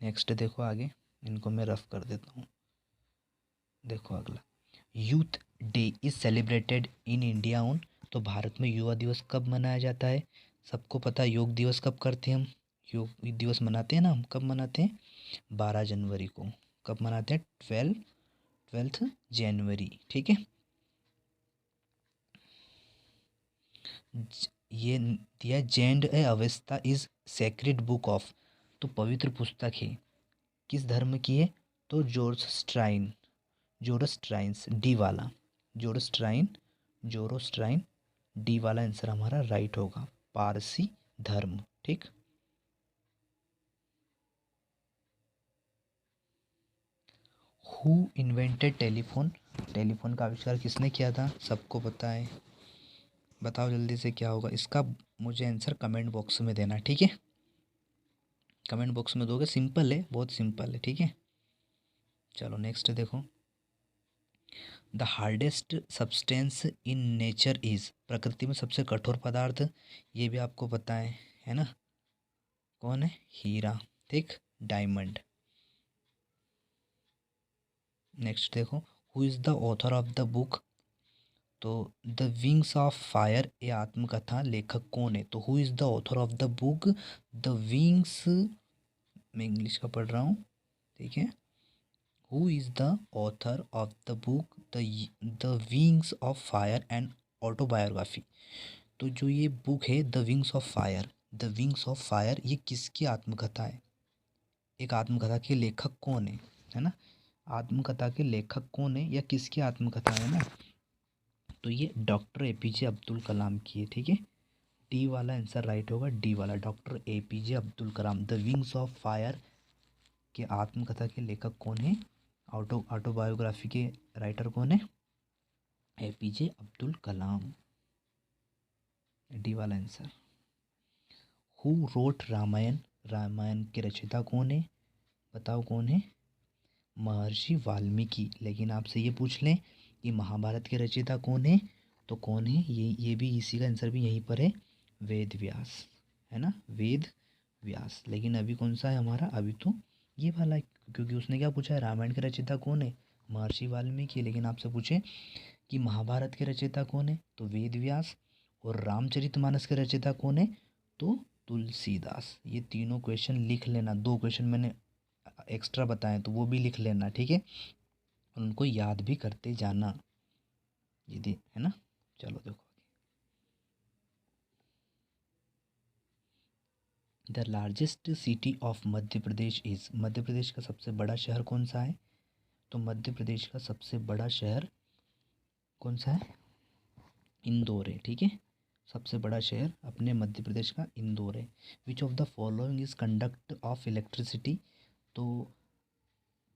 नेक्स्ट देखो आगे, इनको मैं रफ कर देता हूँ। देखो अगला, youth day is celebrated in India on. तो भारत में युवा दिवस कब मनाया जाता है? सबको पता है। योग दिवस कब करते हैं हम? योग दिवस मनाते हैं ना हम, कब मनाते हैं? 12 जनवरी को। कब मनाते हैं? 12th जनवरी, ठीक है। ये दिया, gen A Avesta is sacred book of. तो पवित्र पुस्तक है, किस धर्म की है? तो जोरोस्ट्राइन्स, डी वाला, जोरोस्ट्राइन, जोरोस्ट्राइन, डी वाला आंसर हमारा राइट होगा, पारसी धर्म, ठीक। Who invented telephone? टेलीफोन का आविष्कार किसने किया था? सबको पता है। बताओ जल्दी से क्या होगा इसका, मुझे आंसर कमेंट बॉक्स में देना, ठीक है। कमेंट बॉक्स में दोगे, सिंपल है, बहुत सिंपल है, ठीक है। चलो नेक्स्ट देखो, the hardest substance in nature is. प्रकृति में सबसे कठोर पदार्थ, ये भी आपको पता है ना? कौन है? हीरा, ठीक, डायमंड। नेक्स्ट देखो, who is the author of the book? तो द विंग्स ऑफ फायर, ये आत्मकथा, लेखक कौन है? तो who is the author of the book the wings, मैं इंग्लिश का पढ़ रहा हूँ, ठीक है। Who is the author of the book the wings of fire and autobiography? तो जो ये बुक है the wings of fire, the wings of fire, ये किसकी आत्मकथा है? एक आत्मकथा के लेखक कौन है ना? आत्मकथा के लेखक कौन है या किसकी आत्मकथा है ना? तो ये डॉक्टर एपीजे अब्दुल कलाम की है, ठीक है। डी वाला आंसर राइट होगा, डी वाला, doctor APJ Abdul Kalam. The wings of fire के आत्मकथा के लेखक कौन है? ऑटोबायोग्राफी के राइटर कौन है? एपीजे अब्दुल कलाम, डी वाला answer. Who wrote Ramayana? Ramayana के रचयिता कौन है? बताओ कौन है? महर्षि वाल्मीकि। लेकिन आपसे ये पूछ लें कि महाभारत के रचयिता कौन है, तो कौन है? ये भी, इसी का आंसर भी यहीं पर है, वेद व्यास, है ना, वेद व्यास। लेकिन अभी कौन सा है हमारा? अभी तो ये वाला है, क्योंकि उसने क्या पूछा है, रामायण के रचयिता कौन है? महर्षि वाल्मीकि। लेकिन आपसे पूछे कि महाभारत के रचयिता कौन है, तो वेद व्यास। और रामचरितमानस के रचयिता कौन है? तो तुलसीदास। ये तीनों क्वेश्चन लिख लेना, दो क्वेश्चन मैंने एक्स्ट्रा बताएं तो वो भी लिख लेना, ठीक है। और उनको याद भी करते जाना, यदि, है ना। चलो देखो, the largest city of Madhya Pradesh is. Madhya Pradesh का सबसे बड़ा शहर कौन सा है? तो मध्य प्रदेश का सबसे बड़ा शहर कौन सा है? इंदौर है, ठीक है। सबसे बड़ा शहर अपने मध्य प्रदेश का इंदौर है। विच of the following is conduct of electricity? तो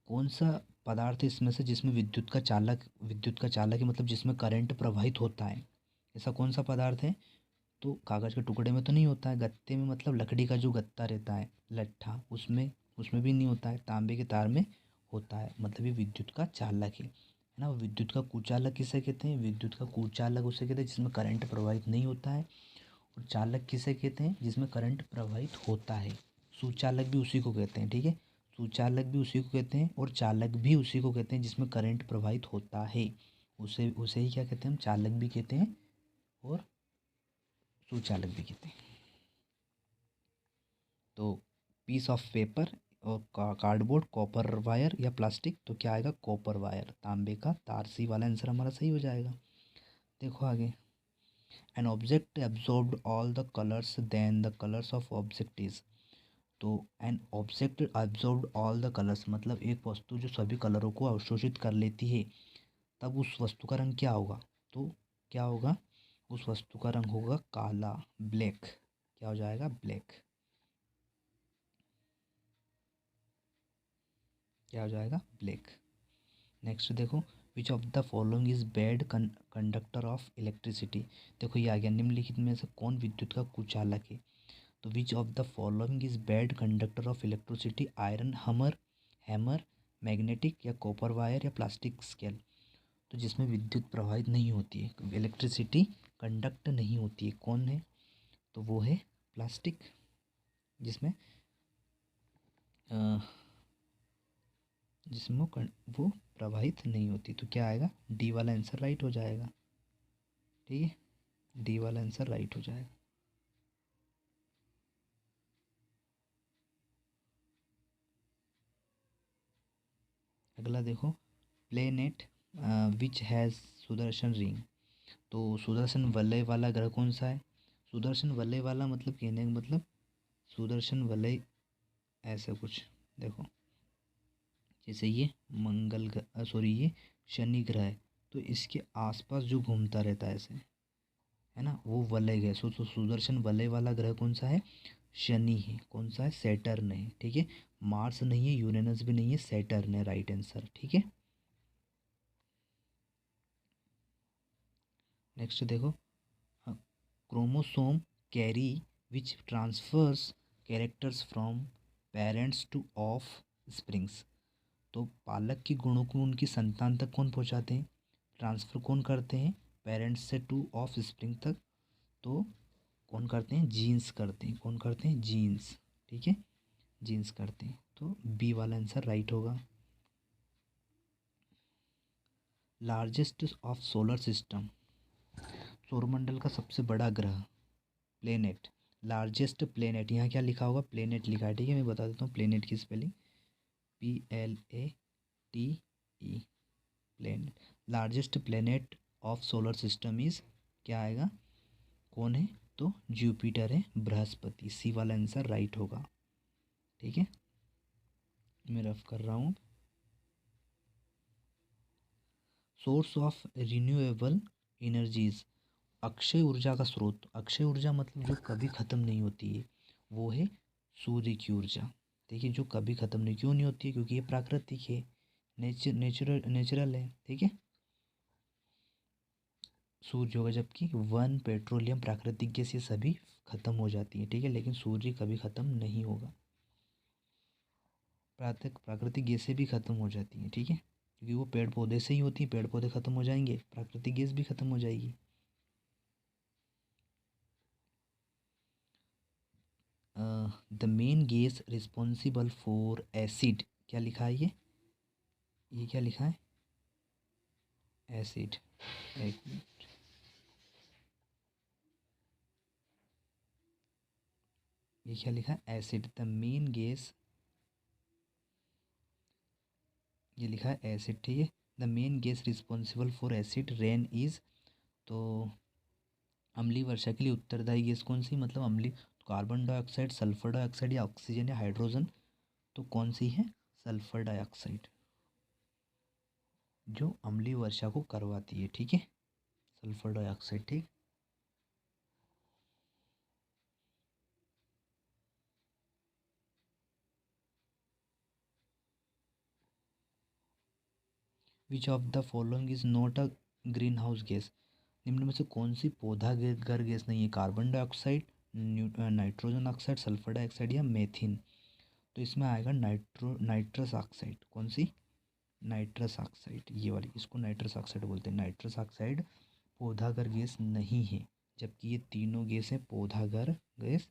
कौन सा पदार्थ है इसमें से जिसमें विद्युत का चालक है, मतलब जिसमें करंट प्रवाहित होता है? ऐसा कौन सा पदार्थ है? तो कागज़ के टुकड़े में तो नहीं होता है, गत्ते में, मतलब लकड़ी का जो गत्ता रहता है, लट्ठा, उसमें उसमें भी नहीं होता है, तांबे के तार में होता है, मतलब ये विद्युत का चालक है ना। विद्युत का कुचालक किसे कहते हैं? विद्युत का कुचालक उसे कहते हैं जिसमें करंट प्रवाहित नहीं होता है। और चालक किसे कहते हैं? जिसमें करंट प्रवाहित होता है। सुचालक भी उसी को कहते हैं, ठीक है। सुचालक भी उसी को कहते हैं और चालक भी उसी को कहते हैं जिसमें करंट प्रवाहित होता है, उसे उसे ही क्या कहते हैं? हम चालक भी कहते हैं और सुचालक भी कहते हैं। तो पीस ऑफ पेपर और कार्डबोर्ड, कॉपर वायर या प्लास्टिक? तो क्या आएगा? कॉपर वायर, तांबे का तार, सी वाला आंसर हमारा सही हो जाएगा। देखो आगे, an object absorbed all the colours then the colours of object is. तो an object absorbed all the colours, मतलब एक वस्तु जो सभी कलरों को अवशोषित कर लेती है, तब उस वस्तु का रंग क्या होगा? तो क्या होगा? उस वस्तु का रंग होगा काला, ब्लैक। क्या हो जाएगा? ब्लैक। क्या हो जाएगा? ब्लैक। नेक्स्ट देखो, which of the following is bad conductor of electricity? देखो ये आ गया, निम्नलिखित में से कौन विद्युत का कुचालक है? तो विच of the following is bad conductor of electricity? Iron hammer, magnetic या कॉपर वायर या प्लास्टिक स्केल? तो जिसमें विद्युत प्रवाहित नहीं होती है, इलेक्ट्रिसिटी कंडक्ट नहीं होती है, कौन है? तो वो है प्लास्टिक, जिसमें जिसमें वो प्रवाहित नहीं होती। तो क्या आएगा, डी वाला आंसर राइट हो जाएगा। ठीक है, डी वाला आंसर राइट हो जाएगा। अगला देखो, planet which has Sudarshan ring. तो सुदर्शन वलय वाला ग्रह कौन सा है? सुदर्शन वलय वाला मतलब कहने का मतलब सुदर्शन वलय ऐसा कुछ, देखो जैसे ये ये शनि ग्रह है, तो इसके आसपास जो घूमता रहता है ऐसे, है ना, वो वलय ग्रह। तो सुदर्शन वलय वाला ग्रह कौन सा है? शनि है। कौन सा है? सैटर्न है। ठीक है, मार्स नहीं है, यूरेनस भी नहीं है, सैटर्न है राइट आंसर। ठीक है, नेक्स्ट देखो, chromosome carry which transfers characters from parents to offsprings. तो पालक के गुणों को उनकी संतान तक कौन पहुंचाते हैं? ट्रांसफ़र कौन करते हैं? पेरेंट्स से टू ऑफ स्प्रिंग तक। तो कौन करते हैं? जीन्स करते हैं। कौन करते हैं? जीन्स। ठीक है, जीन्स करते हैं। तो बी वाला आंसर राइट होगा। लार्जेस्ट ऑफ सोलर सिस्टम, सौरमंडल का सबसे बड़ा ग्रह, प्लेनेट, लार्जेस्ट प्लेनेट, यहाँ क्या लिखा होगा? प्लेनेट लिखा है। ठीक है, मैं बता देता हूँ प्लेनेट की spelling, PLATE, planet. Largest planet of solar system is, क्या आएगा? कौन है? तो जुपिटर है, बृहस्पति। सी वाला आंसर राइट होगा। ठीक है, मैं रफ कर रहा हूँ। Source of renewable energies, Akshay ऊर्जा का स्रोत, अक्षय ऊर्जा मतलब जो कभी ख़त्म नहीं होती है, वो है सूर्य की ऊर्जा। देखिए, जो कभी ख़त्म नहीं, क्यों नहीं होती है? क्योंकि ये प्राकृतिक है, नेचुरल है। ठीक है, सूर्य होगा, जबकि वन, पेट्रोलियम, प्राकृतिक गैस, ये सभी खत्म हो जाती है। ठीक है, लेकिन सूर्य कभी ख़त्म नहीं होगा। प्राकृतिक गैसें भी खत्म हो जाती हैं। ठीक है, क्योंकि वो पेड़ पौधे से ही होती हैं। पेड़ पौधे खत्म हो जाएंगे, प्राकृतिक गैस भी खत्म हो जाएगी। The main gas responsible for acid, क्या लिखा है? ये क्या लिखा है? एसिड, एक मिनट, ये क्या लिखा है? एसिड, द मेन गैस, ये लिखा है एसिड। ठीक है, the main gas responsible for acid rain is, तो अम्लीय वर्षा के लिए उत्तरदायी गैस कौन सी? मतलब अम्लीय, कार्बन डाइऑक्साइड, सल्फर डाइऑक्साइड या ऑक्सीजन या हाइड्रोजन। तो कौन सी है? सल्फर डाइऑक्साइड, जो अम्लीय वर्षा को करवाती है। ठीक है, सल्फर डाइऑक्साइड। ठीक, विच of the following is not a green house gas, निम्न में से कौन सी पौधा घर गैस नहीं है? Carbon dioxide, nitrogen oxide, sulphur dioxide या मेथिन। तो इसमें आएगा नाइट्रस ऑक्साइड। कौन सी? नाइट्रस ऑक्साइड, ये वाली, इसको नाइट्रस ऑक्साइड बोलते हैं। नाइट्रस ऑक्साइड पौधागर गैस नहीं है, जबकि ये तीनों गैस हैं पौधागर गैस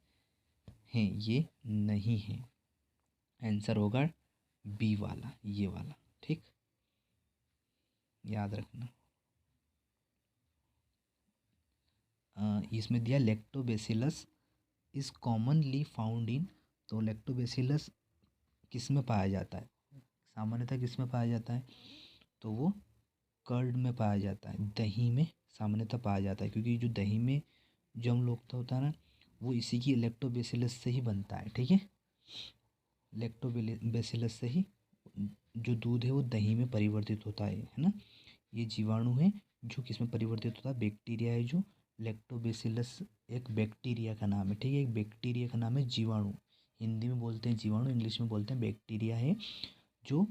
हैं, ये नहीं है। आंसर होगा बी वाला, ये वाला। ठीक, याद रखना। इसमें दिया lactobacillus is commonly found in, तो लैक्टोबैसिलस किस में पाया जाता है? सामान्यतः किस में पाया जाता है? तो वो कर्ड में पाया जाता है, दही में सामान्यतः पाया जाता है, क्योंकि जो दही में जो हम लोग तो होता है ना, वो इसी की लैक्टोबैसिलस से ही बनता है। ठीक है, लैक्टोबैसिलस से ही जो दूध है वो दही में परिवर्तित होता है ना। ये जीवाणु है जो किस में परिवर्तित होता है? बैक्टीरिया है जो, लैक्टोबैसिलस एक बैक्टीरिया का नाम है। ठीक है, एक बैक्टीरिया का नाम है जीवाणु। हिंदी में बोलते हैं जीवाणु, इंग्लिश में बोलते हैं बैक्टीरिया है, जो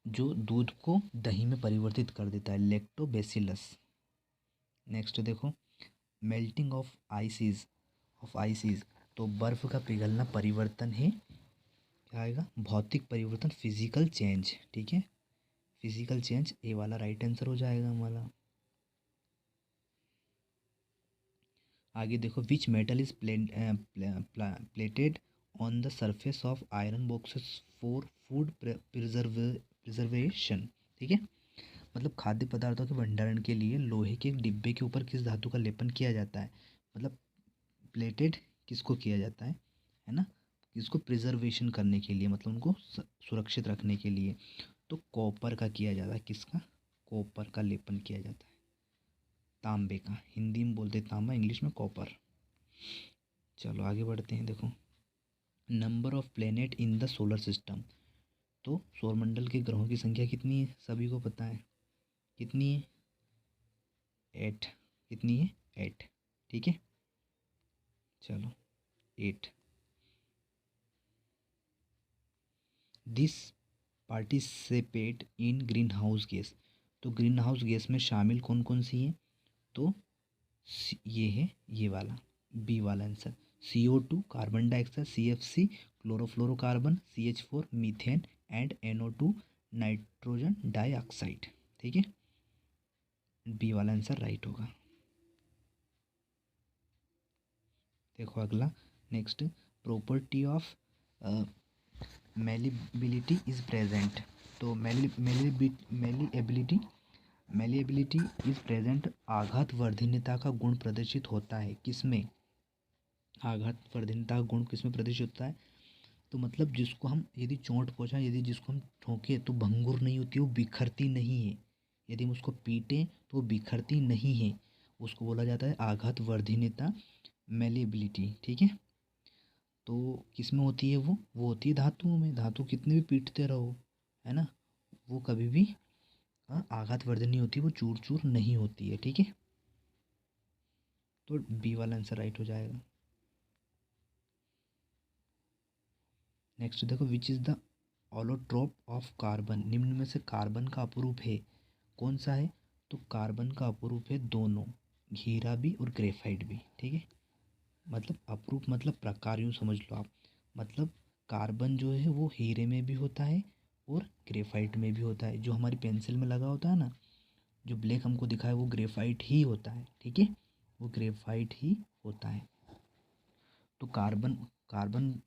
जो दूध को दही में परिवर्तित कर देता है, लैक्टोबैसिलस। नेक्स्ट देखो, मेल्टिंग ऑफ आइसिस, तो बर्फ़ का पिघलना परिवर्तन है, क्या आएगा? भौतिक परिवर्तन, फिजिकल चेंज। ठीक है, फिजिकल चेंज, ए वाला राइट आंसर हो जाएगा हमारा। आगे देखो, which metal is plated on the surface of iron boxes for food preservation. ठीक है, मतलब खाद्य पदार्थों के भंडारण के लिए लोहे के एक डिब्बे के ऊपर किस धातु का लेपन किया जाता है, मतलब प्लेटेड किसको किया जाता है ना, किसको प्रिजर्वेशन करने के लिए, मतलब उनको सुरक्षित रखने के लिए, तो कॉपर का किया जाता है। किसका? कॉपर का लेपन किया जाता है, तांबे का। हिंदी में बोलते तांबा, इंग्लिश में कॉपर। चलो आगे बढ़ते हैं। देखो, number of planet in the solar system, तो सौरमंडल के ग्रहों की संख्या कितनी है, सभी को पता है। कितनी है? 8। कितनी है? 8। ठीक है, चलो 8। This participate in green house gas, तो ग्रीन हाउस गैस में शामिल कौन कौन सी हैं, तो ये है ये वाला बी वाला answer, CO2 carbon dioxide, CFC chlorofluorocarbon, CH4 methane and NO2 nitrogen dioxide. ठीक है, बी वाला आंसर राइट होगा। देखो अगला, next, property of malleability is present, तो मेलिएबिलिटी इज प्रेजेंट, आघात वर्धनीयता का गुण प्रदर्शित होता है किसमें, आघात वर्धनीयता का गुण किसमें प्रदर्शित होता है, तो मतलब जिसको हम यदि चोट पहुँचाएं, यदि जिसको हम ठोकें तो भंगुर नहीं होती, वो बिखरती नहीं है। यदि हम उसको पीटें तो वो बिखरती नहीं है, उसको बोला जाता है आघात वर्धनीयता, मेलिएबिलिटी। ठीक है, तो किस में होती है वो होती है धातुओं में। धातु कितने भी पीटते रहो, है ना, वो कभी भी आघात वर्धनीय होती है, वो चूर चूर नहीं होती है। ठीक है, तो बी वाला आंसर राइट हो जाएगा। नेक्स्ट देखो, which is the allotrope of carbon, निम्न में से कार्बन का अपरूप है कौन सा है, तो कार्बन का अपरूप है दोनों, हीरा भी और ग्रेफाइट भी। ठीक है, मतलब अपरूप मतलब प्रकार, यूँ समझ लो आप, मतलब कार्बन जो है वो हीरे में भी होता है और ग्रेफाइट में भी होता है। जो हमारी पेंसिल में लगा होता है ना, जो ब्लैक हमको दिखा है, वो ग्रेफाइट ही होता है। ठीक है, वो ग्रेफाइट ही होता है। तो कार्बन कार्बन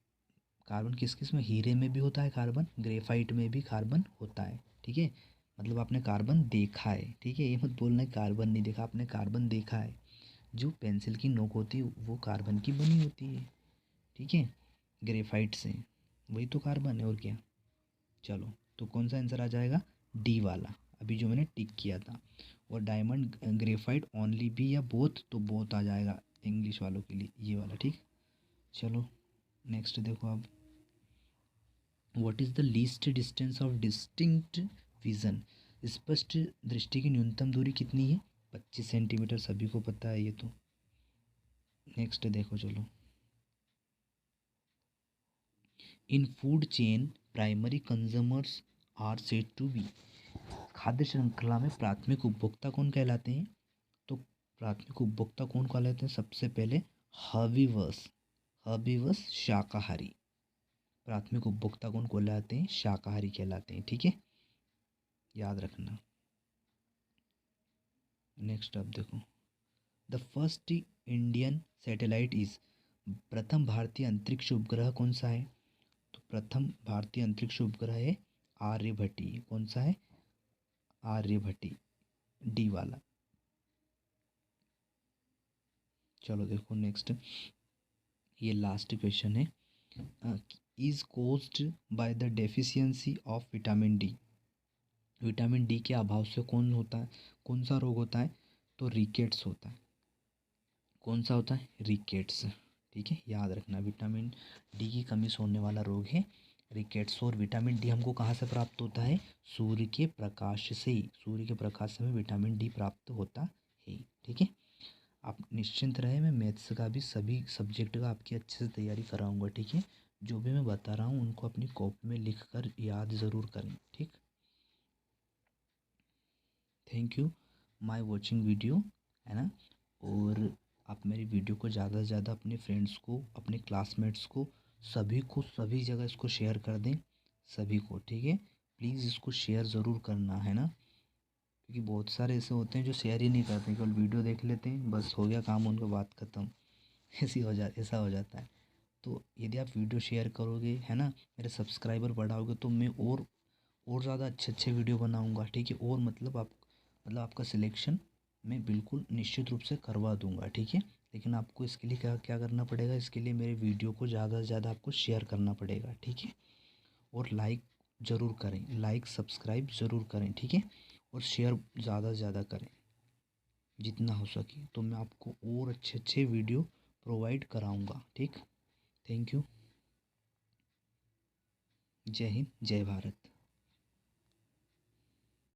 कार्बन किस किस में, हीरे में भी होता है कार्बन, ग्रेफाइट में भी कार्बन होता है। ठीक है, मतलब आपने कार्बन देखा है। ठीक है, ये मत बोलना है कार्बन नहीं देखा, आपने कार्बन देखा है। जो पेंसिल की नोक होती है वो कार्बन की बनी होती है। ठीक है, ग्रेफाइट से, वही तो कार्बन है और क्या। चलो, तो कौन सा आंसर आ जाएगा, डी वाला, अभी जो मैंने टिक किया था। और डायमंड ग्रेफाइट ओनली बी या बोथ, तो बोथ आ जाएगा इंग्लिश वालों के लिए, ये वाला। ठीक, चलो नेक्स्ट देखो अब, what is the least distance of distinct vision, स्पष्ट दृष्टि की न्यूनतम दूरी कितनी है, 25 सेंटीमीटर, सभी को पता है ये तो। नेक्स्ट देखो, चलो, in food chain primary consumers are said to be, खाद्य श्रृंखला में प्राथमिक उपभोक्ता कौन कहलाते हैं, तो प्राथमिक उपभोक्ता कौन कहलाते हैं, सबसे पहले हर्बीवर्स, हर्बीवर्स शाकाहारी, प्राथमिक उपभोक्ता कौन कहलाते हैं, शाकाहारी कहलाते हैं। ठीक है, याद रखना। नेक्स्ट अब देखो, the first Indian satellite is, प्रथम भारतीय अंतरिक्ष उपग्रह कौन सा है, तो प्रथम भारतीय अंतरिक्ष उपग्रह है आर्यभट्टी। कौन सा है, आर्यभट्टी, डी वाला। चलो देखो नेक्स्ट, ये लास्ट क्वेश्चन है, is caused by the deficiency of vitamin D, vitamin D के अभाव से कौन होता है, कौन सा रोग होता है, तो रिकेट्स होता है। कौन सा होता है, रिकेट्स। ठीक है, याद रखना, विटामिन डी की कमी से होने वाला रोग है रिकेट्स। और विटामिन डी हमको कहाँ से प्राप्त होता है, सूर्य के प्रकाश से, सूर्य के प्रकाश से हमें विटामिन डी प्राप्त होता है। ठीक है, आप निश्चिंत रहे, मैं मैथ्स का भी सभी सब्जेक्ट का आपकी अच्छे से तैयारी कराऊंगा। ठीक है, जो भी मैं बता रहा हूँ उनको अपनी कॉपी में लिख कर याद ज़रूर करें। ठीक, thank you my watching video, है ना। और आप मेरी वीडियो को ज़्यादा से ज़्यादा अपने फ्रेंड्स को, अपने क्लासमेट्स को, सभी को, सभी जगह इसको शेयर कर दें, सभी को। ठीक है, प्लीज़ इसको शेयर ज़रूर करना, है ना, क्योंकि बहुत सारे ऐसे होते हैं जो शेयर ही नहीं करते, केवल वीडियो देख लेते हैं, बस हो गया काम, उनका बात ख़त्म। ऐसा हो जाता है। तो यदि आप वीडियो शेयर करोगे, है ना, मेरे सब्सक्राइबर बढ़ाओगे, तो मैं और ज़्यादा अच्छे अच्छे वीडियो बनाऊंगा, ठीक है। और मतलब आपका सिलेक्शन मैं बिल्कुल निश्चित रूप से करवा दूंगा, ठीक है। लेकिन आपको इसके लिए क्या क्या करना पड़ेगा, इसके लिए मेरे वीडियो को ज़्यादा से ज़्यादा आपको शेयर करना पड़ेगा, ठीक है। और लाइक ज़रूर करें, लाइक सब्सक्राइब ज़रूर करें, ठीक है। और शेयर ज़्यादा से ज़्यादा करें जितना हो सके, तो मैं आपको और अच्छे अच्छे वीडियो प्रोवाइड कराऊंगा, ठीक। Thank you. जय हिंद, जय भारत।